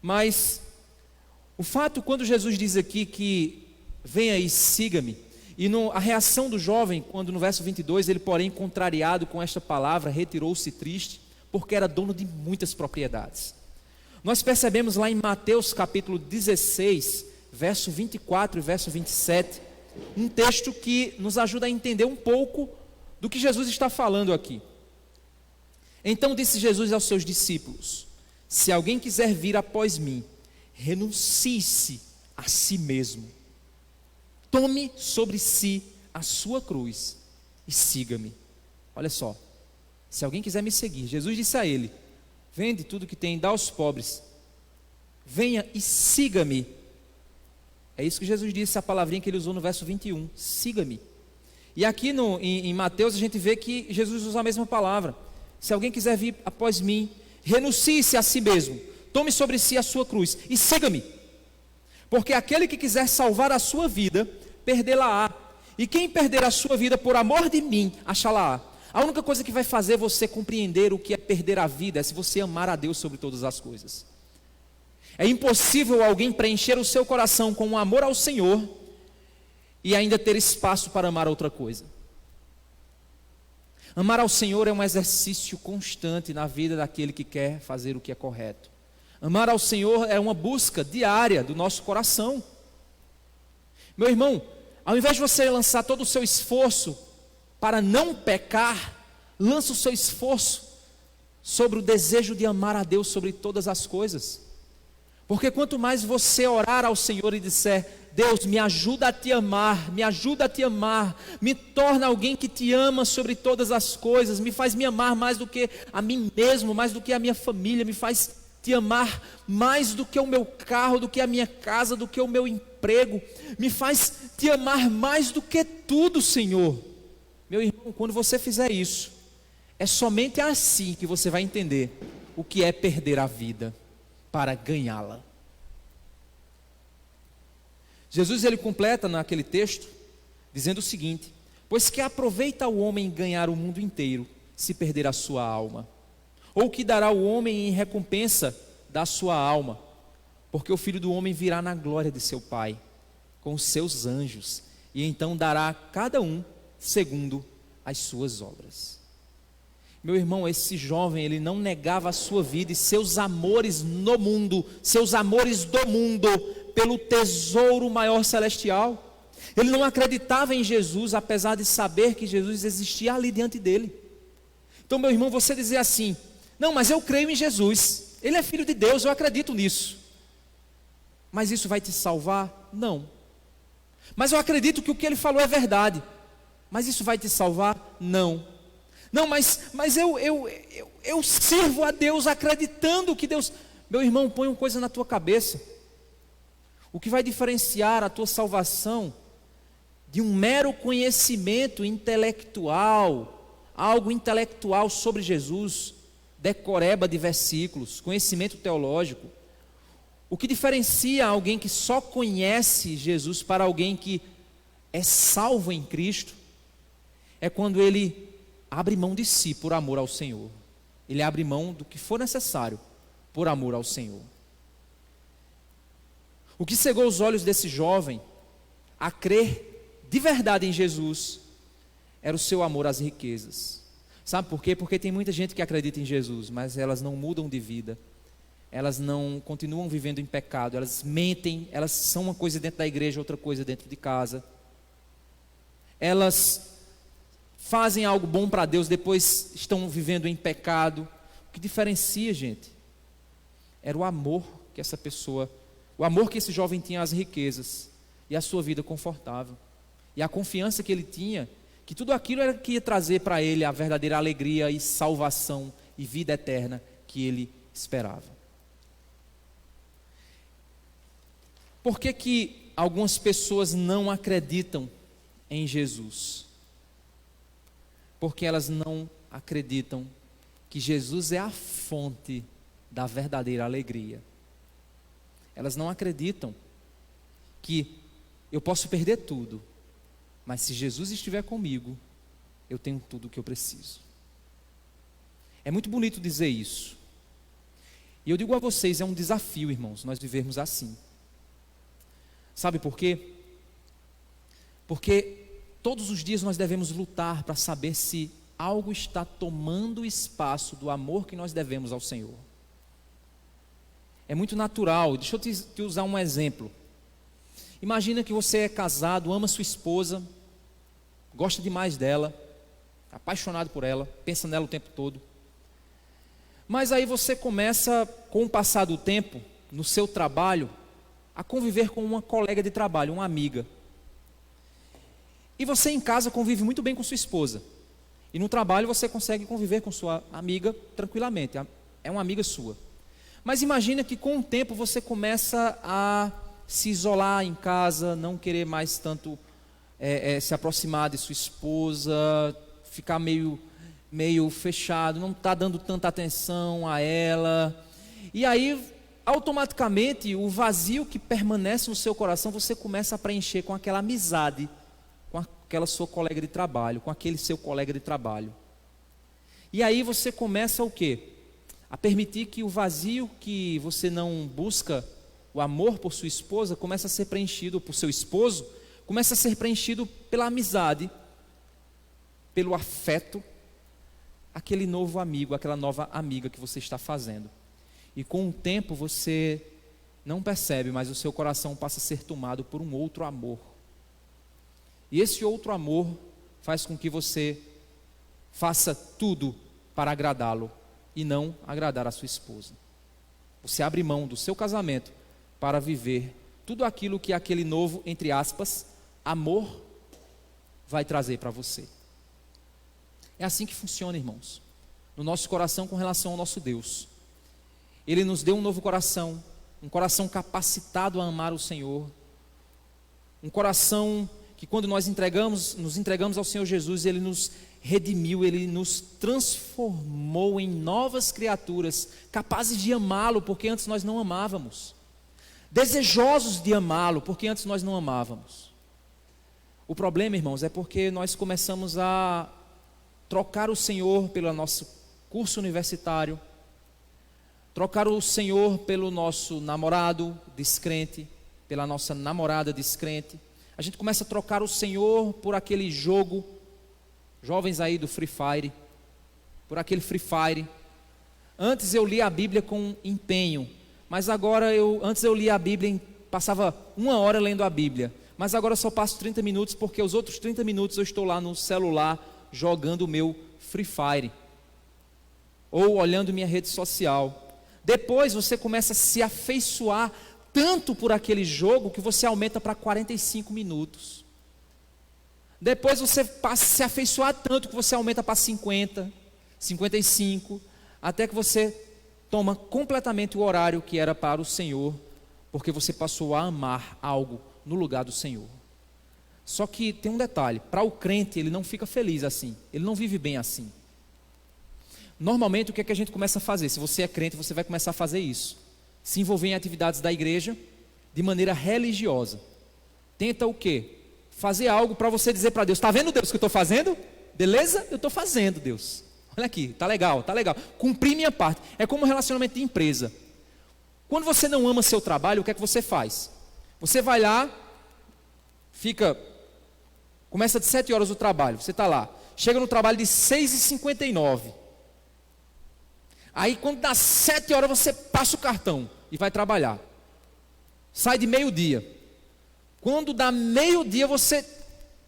Mas o fato, quando Jesus diz aqui que venha e siga-me, e a reação do jovem, quando no verso 22, ele porém contrariado com esta palavra, retirou-se triste, porque era dono de muitas propriedades. Nós percebemos lá em Mateus capítulo 16, verso 24 e verso 27, um texto que nos ajuda a entender um pouco do que Jesus está falando aqui. Então disse Jesus aos seus discípulos: se alguém quiser vir após mim, renuncie-se a si mesmo, tome sobre si a sua cruz e siga-me. Olha só, se alguém quiser me seguir, Jesus disse a ele: vende tudo que tem, dá aos pobres, venha e siga-me. É isso que Jesus disse, a palavrinha que ele usou no verso 21, siga-me. E aqui em Mateus a gente vê que Jesus usa a mesma palavra. Se alguém quiser vir após mim, renuncie-se a si mesmo, tome sobre si a sua cruz e siga-me. Porque aquele que quiser salvar a sua vida, perdê-la-á. E quem perder a sua vida por amor de mim, achá-la-á. A única coisa que vai fazer você compreender o que é perder a vida é se você amar a Deus sobre todas as coisas. É impossível alguém preencher o seu coração com um amor ao Senhor e ainda ter espaço para amar outra coisa. Amar ao Senhor é um exercício constante na vida daquele que quer fazer o que é correto. Amar ao Senhor é uma busca diária do nosso coração. Meu irmão, ao invés de você lançar todo o seu esforço para não pecar, lança o seu esforço sobre o desejo de amar a Deus sobre todas as coisas. Porque quanto mais você orar ao Senhor e disser: Deus, me ajuda a te amar, me ajuda a te amar, me torna alguém que te ama sobre todas as coisas, me faz me amar mais do que a mim mesmo, mais do que a minha família, me faz te amar mais do que o meu carro, do que a minha casa, do que o meu emprego, me faz te amar mais do que tudo, Senhor. Meu irmão, quando você fizer isso, é somente assim que você vai entender o que é perder a vida para ganhá-la. Jesus, ele completa naquele texto dizendo o seguinte: pois que aproveita o homem ganhar o mundo inteiro se perder a sua alma? Ou que dará o homem em recompensa da sua alma? Porque o Filho do Homem virá na glória de seu Pai, com os seus anjos, e então dará a cada um segundo as suas obras. Meu irmão, esse jovem, ele não negava a sua vida e seus amores no mundo, seus amores do mundo, pelo tesouro maior celestial. Ele não acreditava em Jesus, apesar de saber que Jesus existia ali diante dele. Então, meu irmão, você dizer assim: não, mas eu creio em Jesus, Ele é Filho de Deus, eu acredito nisso. Mas isso vai te salvar? Não. Mas eu acredito que o que Ele falou é verdade. Mas isso vai te salvar? Não. Não, mas eu sirvo a Deus acreditando que Deus... Meu irmão, põe uma coisa na tua cabeça. O que vai diferenciar a tua salvação de um mero conhecimento intelectual, algo intelectual sobre Jesus, decoreba de versículos, conhecimento teológico. O que diferencia alguém que só conhece Jesus para alguém que é salvo em Cristo é quando ele abre mão de si por amor ao Senhor. Ele abre mão do que for necessário por amor ao Senhor. O que cegou os olhos desse jovem a crer de verdade em Jesus era o seu amor às riquezas. Sabe por quê? Porque tem muita gente que acredita em Jesus, mas elas não mudam de vida. Elas não continuam vivendo em pecado, elas mentem, elas são uma coisa dentro da igreja, outra coisa dentro de casa. Elas fazem algo bom para Deus, depois estão vivendo em pecado. O que diferencia, gente, era o amor que essa pessoa, o amor que esse jovem tinha às riquezas e à sua vida confortável. E a confiança que ele tinha, que tudo aquilo era que ia trazer para ele a verdadeira alegria e salvação e vida eterna que ele esperava. Por que que algumas pessoas não acreditam em Jesus? Porque elas não acreditam que Jesus é a fonte da verdadeira alegria. Elas não acreditam que eu posso perder tudo, mas se Jesus estiver comigo, eu tenho tudo o que eu preciso. É muito bonito dizer isso. E eu digo a vocês, é um desafio, irmãos, nós vivermos assim. Sabe por quê? Porque todos os dias nós devemos lutar para saber se algo está tomando espaço do amor que nós devemos ao Senhor. É muito natural. Deixa eu te usar um exemplo. Imagina que você é casado, ama sua esposa, gosta demais dela, apaixonado por ela, pensa nela o tempo todo. Mas aí você começa, com o passar do tempo, no seu trabalho, a conviver com uma colega de trabalho, uma amiga. E você em casa convive muito bem com sua esposa. E no trabalho você consegue conviver com sua amiga tranquilamente. É uma amiga sua. Mas imagina que com o tempo você começa a se isolar em casa, não querer mais tanto se aproximar de sua esposa, ficar meio fechado, não está dando tanta atenção a ela. E aí, automaticamente, o vazio que permanece no seu coração, você começa a preencher com aquela amizade, com aquela sua colega de trabalho, com aquele seu colega de trabalho. E aí você começa o quê? A permitir que o vazio que você não busca, o amor por sua esposa, começa a ser preenchido por seu esposo, começa a ser preenchido pela amizade, pelo afeto, aquele novo amigo, aquela nova amiga que você está fazendo. E com o tempo você não percebe, mas o seu coração passa a ser tomado por um outro amor. E esse outro amor faz com que você faça tudo para agradá-lo e não agradar a sua esposa. Você abre mão do seu casamento para viver tudo aquilo que aquele novo, entre aspas, amor vai trazer para você. É assim que funciona, irmãos, no nosso coração com relação ao nosso Deus. Ele nos deu um novo coração, um coração capacitado a amar o Senhor, um coração que quando nós nos entregamos ao Senhor Jesus, Ele nos redimiu, Ele nos transformou em novas criaturas, capazes de amá-lo, porque antes nós não amávamos, desejosos de amá-lo, porque antes nós não amávamos. O problema, irmãos, é porque nós começamos a trocar o Senhor pelo nosso curso universitário, trocar o Senhor pelo nosso namorado descrente, pela nossa namorada descrente. A gente começa a trocar o Senhor por aquele jogo, jovens aí do Free Fire, por aquele Free Fire. Antes eu lia a Bíblia com empenho, mas agora antes eu lia a Bíblia, passava 1 hora lendo a Bíblia, mas agora só passo 30 minutos, porque os outros 30 minutos eu estou lá no celular jogando o meu Free Fire, ou olhando minha rede social. Depois você começa a se afeiçoar tanto por aquele jogo que você aumenta para 45 minutos. Depois você passa a se afeiçoar tanto que você aumenta para 50, 55, até que você toma completamente o horário que era para o Senhor, porque você passou a amar algo no lugar do Senhor. Só que tem um detalhe, para o crente ele não fica feliz assim, ele não vive bem assim. Normalmente o que é que a gente começa a fazer? Se você é crente, você vai começar a fazer isso. Se envolver em atividades da igreja de maneira religiosa. Tenta o quê? Fazer algo para você dizer para Deus: está vendo, Deus, o que eu estou fazendo? Beleza? Eu estou fazendo, Deus. Olha aqui, tá legal, tá legal. Cumpri minha parte. É como um relacionamento de empresa. Quando você não ama seu trabalho, o que é que você faz? Você vai lá, começa de 7 horas o trabalho, você está lá. Chega no trabalho de 6h59. Aí quando dá 7 horas você passa o cartão e vai trabalhar. Sai de meio-dia. Quando dá meio-dia você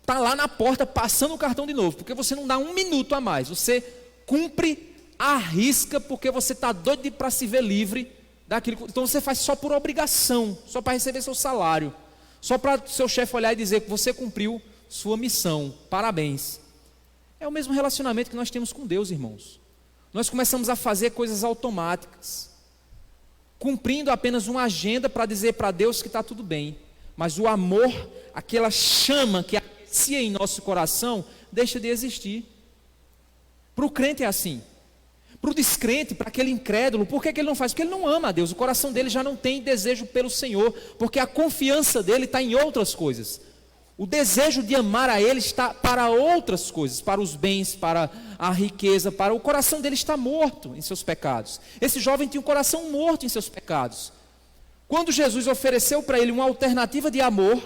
está lá na porta passando o cartão de novo, porque você não dá um minuto a mais. Você cumpre à risca porque você está doido para se ver livre daquilo. Então você faz só por obrigação, só para receber seu salário, só para o seu chefe olhar e dizer que você cumpriu sua missão. Parabéns. É o mesmo relacionamento que nós temos com Deus, irmãos. Nós começamos a fazer coisas automáticas, cumprindo apenas uma agenda para dizer para Deus que está tudo bem. Mas o amor, aquela chama que aquecia em nosso coração, deixa de existir. Para o crente é assim. Para o descrente, para aquele incrédulo, por que ele não faz? Porque ele não ama a Deus, o coração dele já não tem desejo pelo Senhor, porque a confiança dele está em outras coisas. O desejo de amar a Ele está para outras coisas, para os bens, para a riqueza, o coração dele está morto em seus pecados. Esse jovem tinha um coração morto em seus pecados. Quando Jesus ofereceu para ele uma alternativa de amor,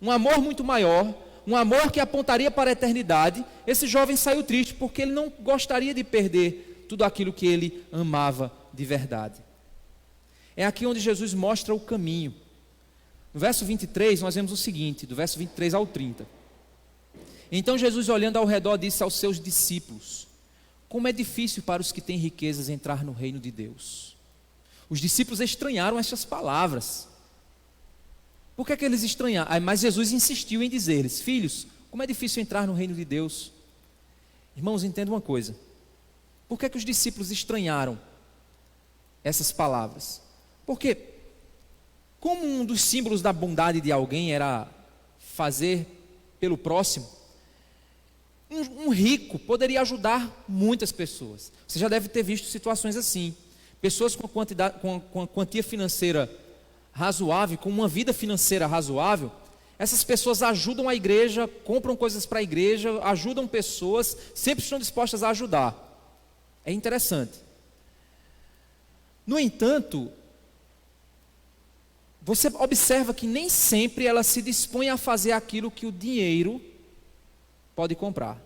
um amor muito maior, um amor que apontaria para a eternidade, esse jovem saiu triste, porque ele não gostaria de perder tudo aquilo que ele amava de verdade. É aqui onde Jesus mostra o caminho. No verso 23, nós vemos o seguinte, do verso 23 ao 30. Então Jesus, olhando ao redor, disse aos seus discípulos: como é difícil para os que têm riquezas entrar no reino de Deus. Os discípulos estranharam estas palavras. Por que eles estranharam? Mas Jesus insistiu em dizer-lhes: filhos, como é difícil entrar no reino de Deus. Irmãos, entendam uma coisa. Por que os discípulos estranharam essas palavras? Porque como um dos símbolos da bondade de alguém era fazer pelo próximo, um rico poderia ajudar muitas pessoas. Você já deve ter visto situações assim. Pessoas com uma quantia financeira razoável, com uma vida financeira razoável, essas pessoas ajudam a igreja, compram coisas para a igreja, ajudam pessoas, sempre estão dispostas a ajudar. É interessante. No entanto, você observa que nem sempre ela se dispõe a fazer aquilo que o dinheiro pode comprar.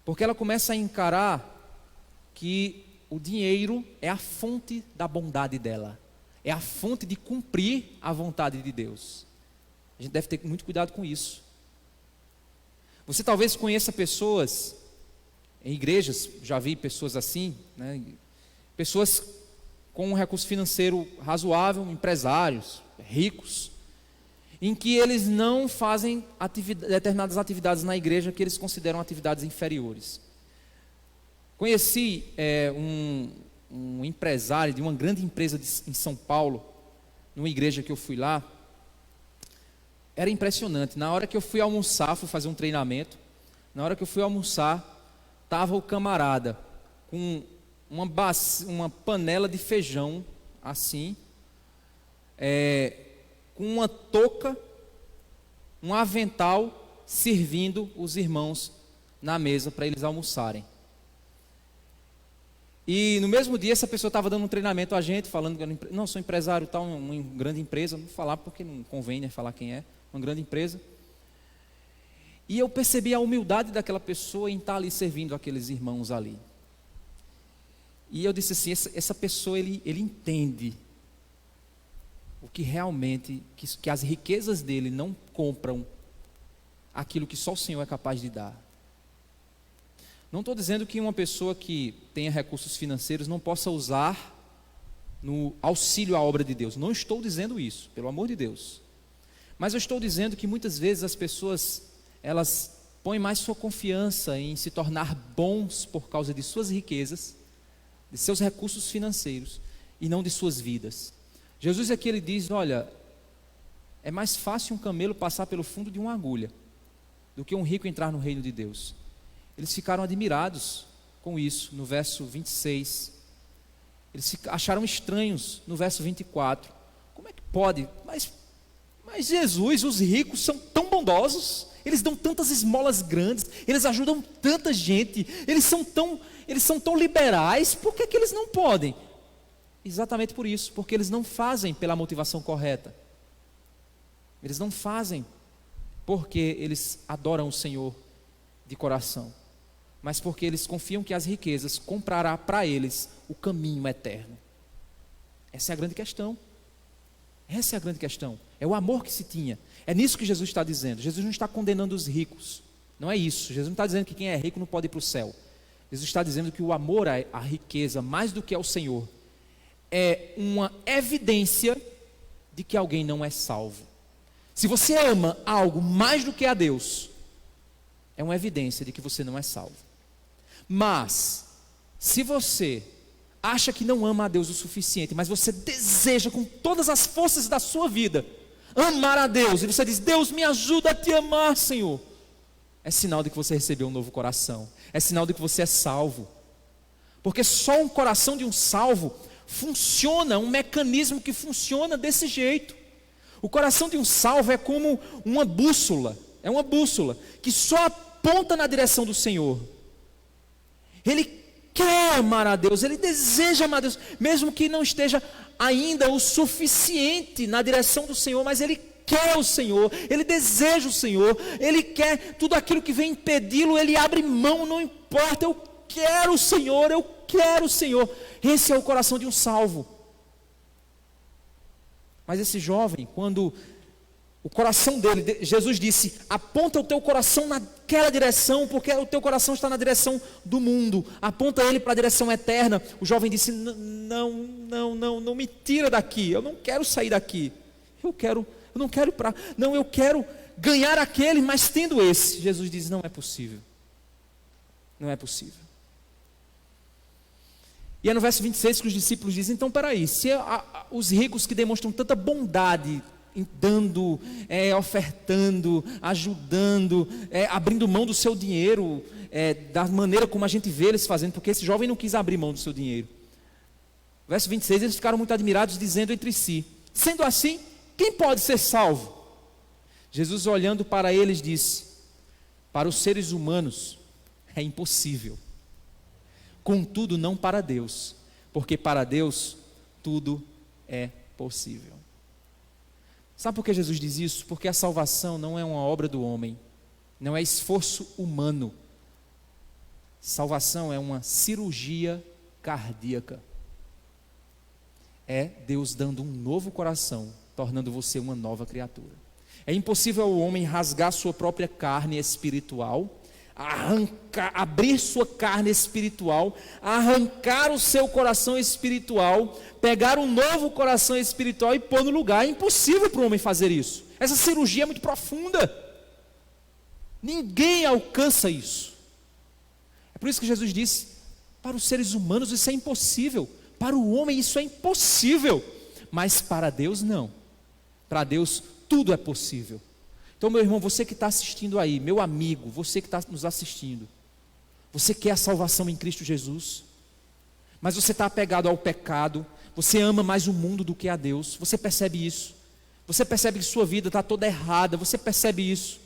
Porque ela começa a encarar que o dinheiro é a fonte da bondade dela, é a fonte de cumprir a vontade de Deus. A gente deve ter muito cuidado com isso. Você talvez conheça pessoas em igrejas, já vi pessoas assim, né? Pessoas com um recurso financeiro razoável, empresários, ricos, em que eles não fazem determinadas atividades na igreja que eles consideram atividades inferiores. Conheci um empresário de uma grande empresa em São Paulo, numa igreja que eu fui lá. Era impressionante. Na hora que eu fui almoçar, fui fazer um treinamento, na hora que eu fui almoçar, estava o camarada com uma panela de feijão, assim, com uma touca, um avental, servindo os irmãos na mesa para eles almoçarem. E no mesmo dia essa pessoa estava dando um treinamento a gente, falando que não, sou empresário tal, uma grande empresa, não vou falar porque não convém, né, falar quem é, uma grande empresa. E eu percebi a humildade daquela pessoa em estar ali servindo aqueles irmãos ali. E eu disse assim, essa pessoa ele entende o que realmente, que as riquezas dele não compram aquilo que só o Senhor é capaz de dar. Não estou dizendo que uma pessoa que tenha recursos financeiros não possa usar no auxílio à obra de Deus. Não estou dizendo isso, pelo amor de Deus. Mas eu estou dizendo que muitas vezes as pessoas, elas põem mais sua confiança em se tornar bons por causa de suas riquezas, de seus recursos financeiros, e não de suas vidas. Jesus aqui ele diz, olha, é mais fácil um camelo passar pelo fundo de uma agulha, do que um rico entrar no reino de Deus. Eles ficaram admirados com isso, no verso 26. Eles acharam estranhos, no verso 24. Como é que pode? Mas Jesus, os ricos são tão bondosos, eles dão tantas esmolas grandes, eles ajudam tanta gente, eles são tão liberais, por que eles não podem? Exatamente por isso, porque eles não fazem pela motivação correta. Eles não fazem porque eles adoram o Senhor de coração, mas porque eles confiam que as riquezas comprará para eles o caminho eterno. Essa é a grande questão. Essa é a grande questão. É o amor que se tinha. É nisso que Jesus está dizendo. Jesus não está condenando os ricos. Não é isso. Jesus não está dizendo que quem é rico não pode ir para o céu. Jesus está dizendo que o amor à riqueza, mais do que ao Senhor, é uma evidência de que alguém não é salvo. Se você ama algo mais do que a Deus, é uma evidência de que você não é salvo. Mas, se você acha que não ama a Deus o suficiente, mas você deseja com todas as forças da sua vida amar a Deus, e você diz: Deus, me ajuda a te amar, Senhor, é sinal de que você recebeu um novo coração, é sinal de que você é salvo. Porque só um coração de um salvo funciona, um mecanismo que funciona desse jeito. O coração de um salvo é como uma bússola, é uma bússola que só aponta na direção do Senhor. Ele quer amar a Deus, ele deseja amar a Deus, mesmo que não esteja ainda o suficiente na direção do Senhor, mas ele quer o Senhor, ele deseja o Senhor, ele quer tudo aquilo que vem impedi-lo, ele abre mão, não importa, eu quero o Senhor, eu quero o Senhor. Esse é o coração de um salvo. Mas esse jovem, quando o coração dele, Jesus disse: aponta o teu coração naquela direção, porque o teu coração está na direção do mundo, aponta ele para a direção eterna. O jovem disse: não me tira daqui, eu não quero sair daqui, eu não quero eu quero ganhar aquele, mas tendo esse. Jesus diz: não é possível, não é possível. E é no verso 26 que os discípulos dizem: então peraí, se os ricos que demonstram tanta bondade, dando, ofertando, ajudando, abrindo mão do seu dinheiro, da maneira como a gente vê eles fazendo, porque esse jovem não quis abrir mão do seu dinheiro. Verso 26, eles ficaram muito admirados, dizendo entre si: sendo assim, quem pode ser salvo? Jesus, olhando para eles, disse: para os seres humanos é impossível, contudo não para Deus, porque para Deus tudo é possível. Sabe por que Jesus diz isso? Porque a salvação não é uma obra do homem, não é esforço humano. Salvação é uma cirurgia cardíaca. É Deus dando um novo coração, tornando você uma nova criatura. É impossível ao homem rasgar sua própria carne espiritual, abrir sua carne espiritual, arrancar o seu coração espiritual, pegar um novo coração espiritual e pôr no lugar. É impossível para o homem fazer isso. Essa cirurgia é muito profunda. Ninguém alcança isso. É por isso que Jesus disse: para os seres humanos isso é impossível, para o homem isso é impossível, mas para Deus não. Para Deus tudo é possível. Então, meu irmão, você que está assistindo aí, meu amigo, você que está nos assistindo, você quer a salvação em Cristo Jesus, mas você está apegado ao pecado, você ama mais o mundo do que a Deus, você percebe isso, você percebe que sua vida está toda errada, você percebe isso,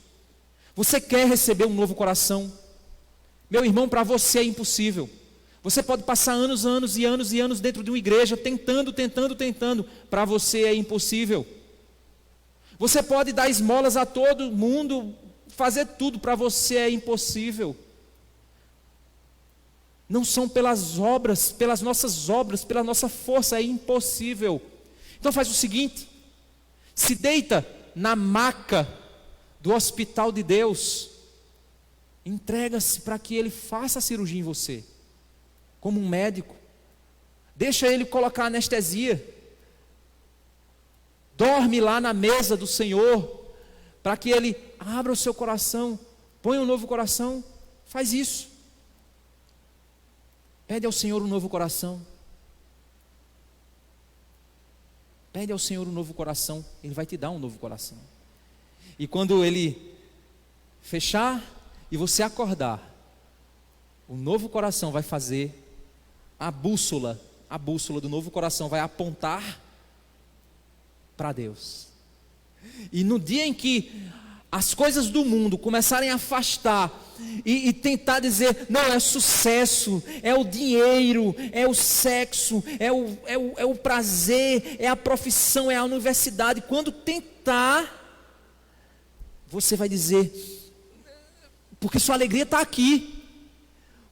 você quer receber um novo coração, meu irmão, para você é impossível. Você pode passar anos e anos dentro de uma igreja, tentando, para você é impossível. Você pode dar esmolas a todo mundo, fazer tudo, para você é impossível. Não são pelas obras, pelas nossas obras, pela nossa força, é impossível. Então faz o seguinte: se deita na maca do hospital de Deus, entrega-se para que Ele faça a cirurgia em você, como um médico. Deixa Ele colocar anestesia. Dorme lá na mesa do Senhor, para que Ele abra o seu coração, ponha um novo coração. Faz isso. Pede ao Senhor um novo coração. Pede ao Senhor um novo coração, Ele vai te dar um novo coração. E quando Ele fechar e você acordar, o novo coração vai fazer a bússola do novo coração vai apontar para Deus. E no dia em que as coisas do mundo começarem a afastar e tentar dizer, não, é sucesso, é o dinheiro, é o sexo, é o prazer, é a profissão, é a universidade, quando tentar, você vai dizer, porque sua alegria está aqui.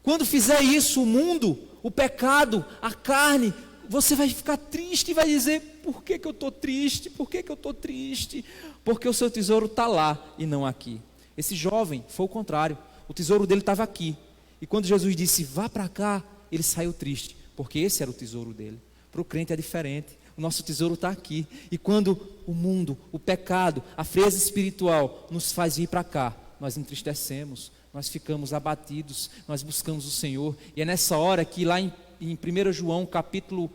Quando fizer isso, o mundo, o pecado, a carne, você vai ficar triste e vai dizer, por que eu estou triste? Por que eu estou triste? Porque o seu tesouro está lá e não aqui. Esse jovem foi o contrário, o tesouro dele estava aqui. E quando Jesus disse, vá para cá, ele saiu triste, porque esse era o tesouro dele. Para o crente é diferente, o nosso tesouro está aqui. E quando o mundo, o pecado, a frieza espiritual nos faz vir para cá, nós entristecemos, nós ficamos abatidos, nós buscamos o Senhor. E é nessa hora que lá em 1 João capítulo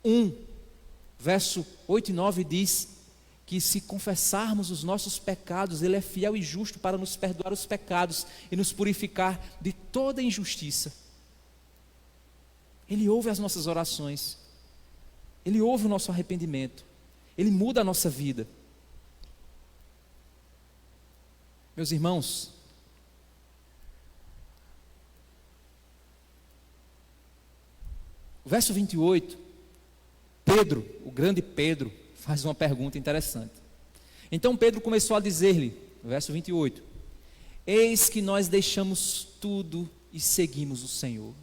1, verso 8 e 9 diz que se confessarmos os nossos pecados, Ele é fiel e justo para nos perdoar os pecados e nos purificar de toda injustiça. Ele ouve as nossas orações, Ele ouve o nosso arrependimento, Ele muda a nossa vida. Meus irmãos, o verso 28, Pedro, o grande Pedro, faz uma pergunta interessante. Então Pedro começou a dizer-lhe, no verso 28, eis que nós deixamos tudo e seguimos o Senhor.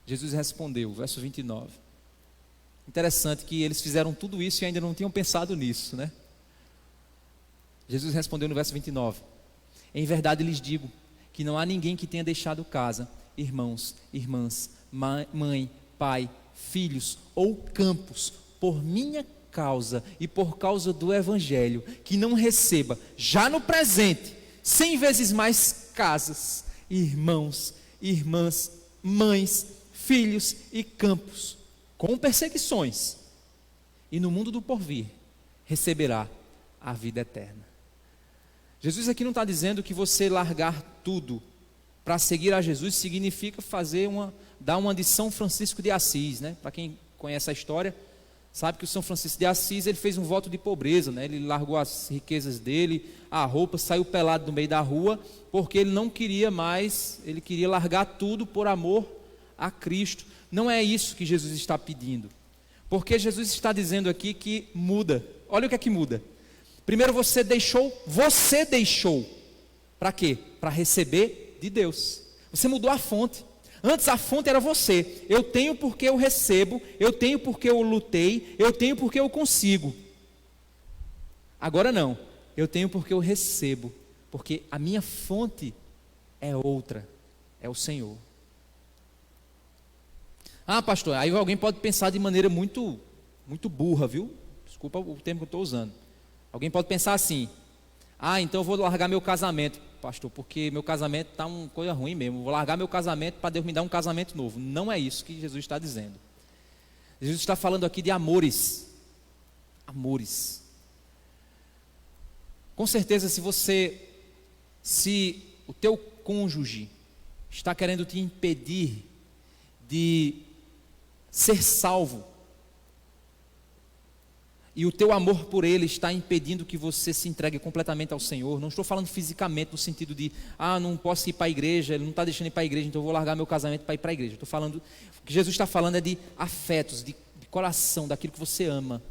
Jesus respondeu, verso 29. Interessante que eles fizeram tudo isso e ainda não tinham pensado nisso, né? Jesus respondeu no verso 29, em verdade lhes digo, que não há ninguém que tenha deixado casa, irmãos, irmãs, mãe, pai, filhos ou campos, por minha causa e por causa do Evangelho, que não receba, já no presente, 100 vezes mais casas, irmãos, irmãs, mães, filhos e campos, com perseguições, e no mundo do porvir, receberá a vida eterna. Jesus aqui não está dizendo que você largar tudo para seguir a Jesus significa dar uma de São Francisco de Assis, né? Para quem conhece a história, sabe que o São Francisco de Assis, ele fez um voto de pobreza, né? Ele largou as riquezas dele, a roupa, saiu pelado no meio da rua, porque ele não queria mais, ele queria largar tudo por amor a Cristo. Não é isso que Jesus está pedindo, porque Jesus está dizendo aqui que muda. Olha o que é que muda. Primeiro você deixou, para quê? Para receber de Deus. Você mudou a fonte. Antes a fonte era você. Eu tenho porque eu recebo, eu tenho porque eu lutei, eu tenho porque eu consigo. Agora não, eu tenho porque eu recebo, porque a minha fonte é outra, é o Senhor. Ah, pastor, aí alguém pode pensar de maneira muito burra, viu? Desculpa o termo que eu estou usando. Alguém pode pensar assim, então eu vou largar meu casamento, pastor, porque meu casamento está uma coisa ruim mesmo, vou largar meu casamento para Deus me dar um casamento novo. Não é isso que Jesus está dizendo. Jesus está falando aqui de amores. Amores. Com certeza, se o teu cônjuge está querendo te impedir de ser salvo, e o teu amor por ele está impedindo que você se entregue completamente ao Senhor. Não estou falando fisicamente no sentido de, não posso ir para a igreja, ele não está deixando ir para a igreja, então eu vou largar meu casamento para ir para a igreja. Estou falando, o que Jesus está falando é de afetos, de coração, daquilo que você ama.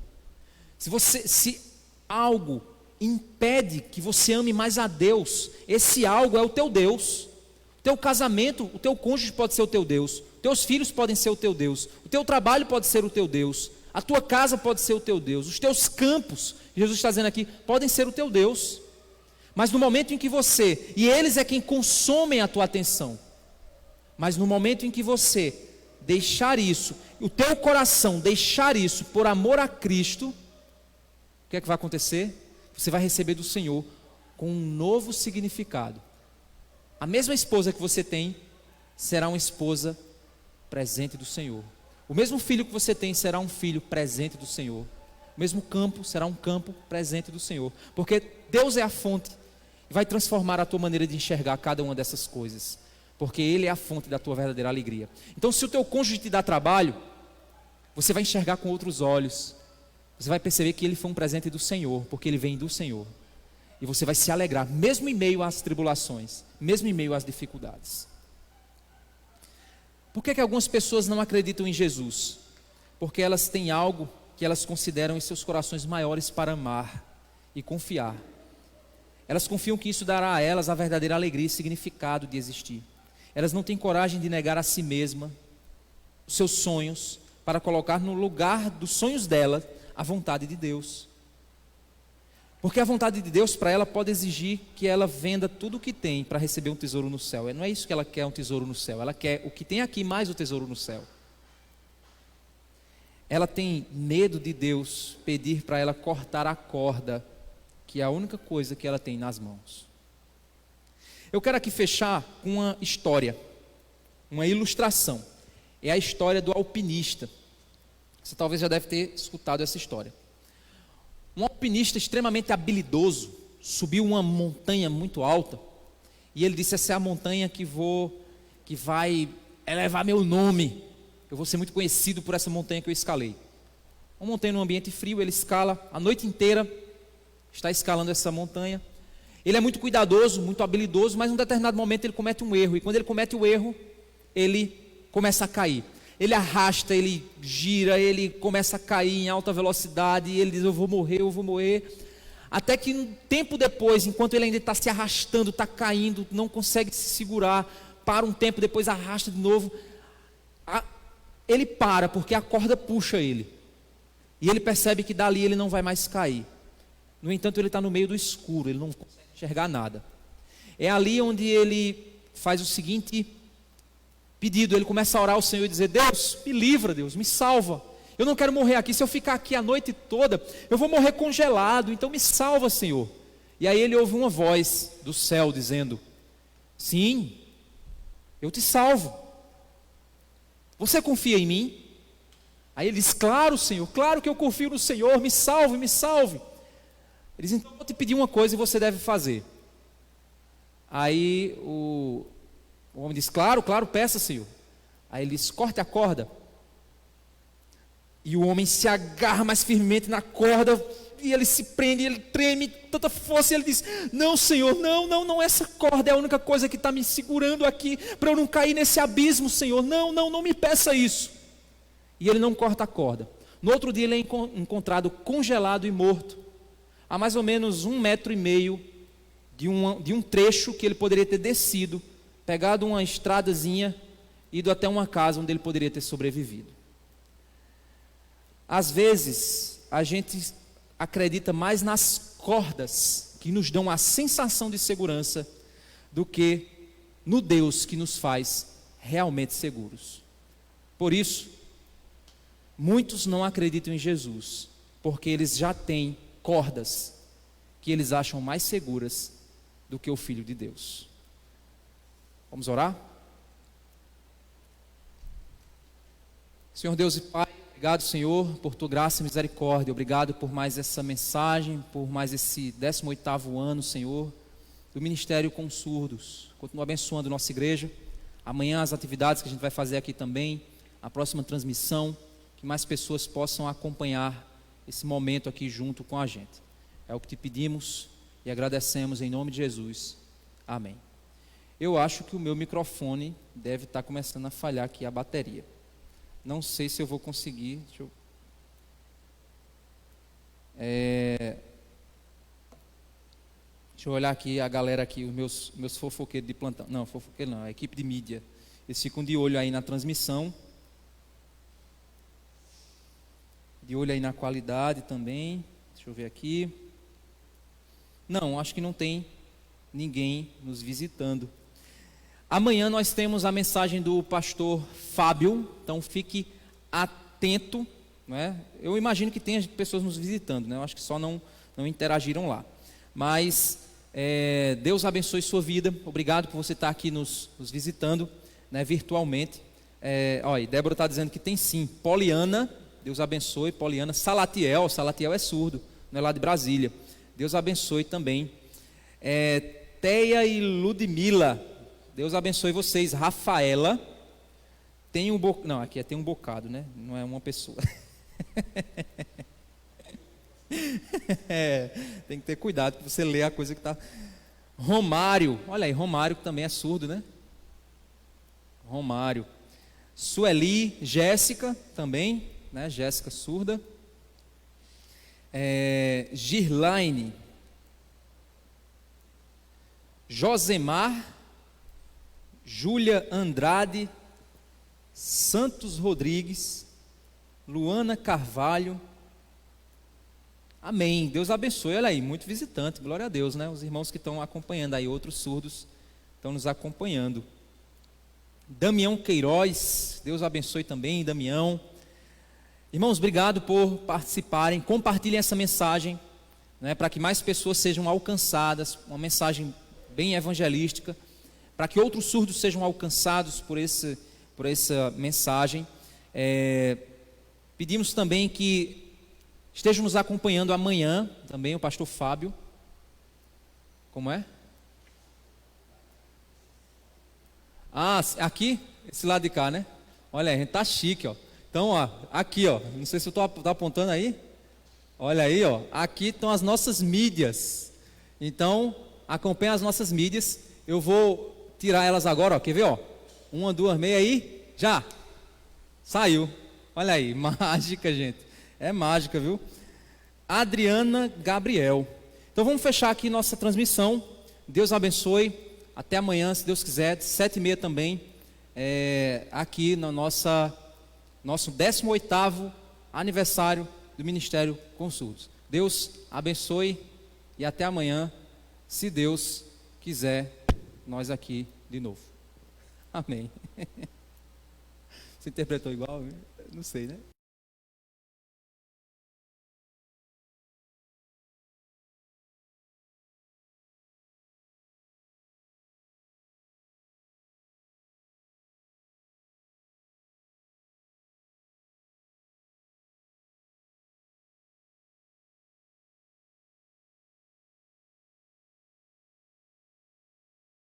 Se algo impede que você ame mais a Deus, esse algo é o teu Deus. O teu casamento, o teu cônjuge pode ser o teu Deus, teus filhos podem ser o teu Deus, o teu trabalho pode ser o teu Deus, a tua casa pode ser o teu Deus, os teus campos, Jesus está dizendo aqui, podem ser o teu Deus. Mas no momento em que você, e eles é quem consomem a tua atenção, mas no momento em que você deixar isso, o teu coração deixar isso por amor a Cristo, o que é que vai acontecer? Você vai receber do Senhor com um novo significado. A mesma esposa que você tem será uma esposa presente do Senhor. O mesmo filho que você tem será um filho presente do Senhor. O mesmo campo será um campo presente do Senhor. Porque Deus é a fonte e vai transformar a tua maneira de enxergar cada uma dessas coisas. Porque Ele é a fonte da tua verdadeira alegria. Então, se o teu cônjuge te dá trabalho, você vai enxergar com outros olhos. Você vai perceber que ele foi um presente do Senhor, porque ele vem do Senhor. E você vai se alegrar, mesmo em meio às tribulações, mesmo em meio às dificuldades. Por que algumas pessoas não acreditam em Jesus? Porque elas têm algo que elas consideram em seus corações maiores para amar e confiar. Elas confiam que isso dará a elas a verdadeira alegria e significado de existir. Elas não têm coragem de negar a si mesma os seus sonhos para colocar no lugar dos sonhos dela a vontade de Deus. Porque a vontade de Deus para ela pode exigir que ela venda tudo o que tem para receber um tesouro no céu. Não é isso que ela quer, um tesouro no céu. Ela quer o que tem aqui mais o tesouro no céu. Ela tem medo de Deus pedir para ela cortar a corda, que é a única coisa que ela tem nas mãos. Eu quero aqui fechar com uma história, uma ilustração. É a história do alpinista. Você talvez já deve ter escutado essa história. Um alpinista extremamente habilidoso subiu uma montanha muito alta e ele disse: essa é a montanha que vai elevar meu nome. Eu vou ser muito conhecido por essa montanha que eu escalei. Uma montanha num ambiente frio, ele escala a noite inteira, está escalando essa montanha. Ele é muito cuidadoso, muito habilidoso, mas em um determinado momento ele comete um erro. E quando ele comete o erro, ele começa a cair. Ele arrasta, ele gira, ele começa a cair em alta velocidade, e ele diz: eu vou morrer. Até que um tempo depois, enquanto ele ainda está se arrastando, está caindo, não consegue se segurar, para um tempo, depois arrasta de novo, ele para, porque a corda puxa ele. E ele percebe que dali ele não vai mais cair. No entanto, ele está no meio do escuro, ele não consegue enxergar nada. É ali onde ele faz o seguinte pedido, ele começa a orar ao Senhor e dizer: Deus, me livra, Deus, me salva. Eu não quero morrer aqui, se eu ficar aqui a noite toda, eu vou morrer congelado, então me salva, Senhor. E aí ele ouve uma voz do céu dizendo: sim, eu te salvo. Você confia em mim? Aí ele diz: claro, Senhor, claro que eu confio no Senhor, me salve, me salve. Ele diz: então eu vou te pedir uma coisa e você deve fazer. Aí o homem diz: claro, peça, Senhor. Aí ele diz: corte a corda. E o homem se agarra mais firmemente na corda, e ele se prende, ele treme, tanta força, e ele diz: não, Senhor, não, essa corda é a única coisa que está me segurando aqui, para eu não cair nesse abismo, Senhor, não me peça isso. E ele não corta a corda. No outro dia ele é encontrado congelado e morto, a mais ou menos 1,5 metros de um trecho que ele poderia ter descido, pegado uma estradazinha, ido até uma casa onde ele poderia ter sobrevivido. Às vezes, a gente acredita mais nas cordas que nos dão a sensação de segurança do que no Deus que nos faz realmente seguros. Por isso, muitos não acreditam em Jesus, porque eles já têm cordas que eles acham mais seguras do que o Filho de Deus. Vamos orar? Senhor Deus e Pai, obrigado, Senhor, por tua graça e misericórdia. Obrigado por mais essa mensagem, por mais esse 18º ano, Senhor, do Ministério com Surdos. Continua abençoando nossa igreja. Amanhã as atividades que a gente vai fazer aqui também, a próxima transmissão, que mais pessoas possam acompanhar esse momento aqui junto com a gente. É o que te pedimos e agradecemos em nome de Jesus. Amém. Eu acho que o meu microfone deve estar começando a falhar aqui a bateria. Não sei se eu vou conseguir. Deixa eu olhar aqui a galera aqui, os meus fofoqueiros de plantão. Não, fofoqueiro não, a equipe de mídia. Eles ficam de olho aí na transmissão. De olho aí na qualidade também. Deixa eu ver aqui. Não, acho que não tem ninguém nos visitando. Amanhã nós temos a mensagem do pastor Fábio, então fique atento, não é? Eu imagino que tenha pessoas nos visitando, né? Eu acho que só não interagiram lá. Mas Deus abençoe sua vida, obrigado por você estar aqui nos visitando, né, virtualmente. Olha, Débora está dizendo que tem sim. Poliana, Deus abençoe, Poliana. Salatiel é surdo, não é lá de Brasília. Deus abençoe também. Teia e Ludmila, Deus abençoe vocês. Rafaela, tem um bocado, não, aqui tem um bocado, né? Não é uma pessoa. Tem que ter cuidado que você lê a coisa que está. Romário, olha aí, Romário que também é surdo, né? Romário. Sueli, Jéssica também, né? Jéssica surda. Girlaine, Josemar, Júlia Andrade, Santos Rodrigues, Luana Carvalho. Amém. Deus abençoe. Olha aí, muito visitante. Glória a Deus, né? Os irmãos que estão acompanhando aí, outros surdos, estão nos acompanhando. Damião Queiroz, Deus abençoe também, Damião. Irmãos, obrigado por participarem. Compartilhem essa mensagem, né, para que mais pessoas sejam alcançadas. Uma mensagem bem evangelística, para que outros surdos sejam alcançados por essa mensagem. Pedimos também que estejam nos acompanhando amanhã, também o pastor Fábio. Como é? Ah, aqui, esse lado de cá, né? Olha aí, a gente tá chique, ó. Então, ó, aqui, ó, não sei se eu tô apontando aí. Olha aí, ó, aqui estão as nossas mídias. Então, acompanhe as nossas mídias. Eu vou tirar elas agora, ó, quer ver, ó? 1, 2, meia aí, já. Saiu. Olha aí, mágica, gente. É mágica, viu? Adriana Gabriel. Então vamos fechar aqui nossa transmissão. Deus abençoe. Até amanhã, se Deus quiser, 7h30 também. Aqui no nosso 18º aniversário do Ministério com Surdos. Deus abençoe e até amanhã, se Deus quiser, nós aqui de novo. Amém. Você interpretou igual? Não sei, né?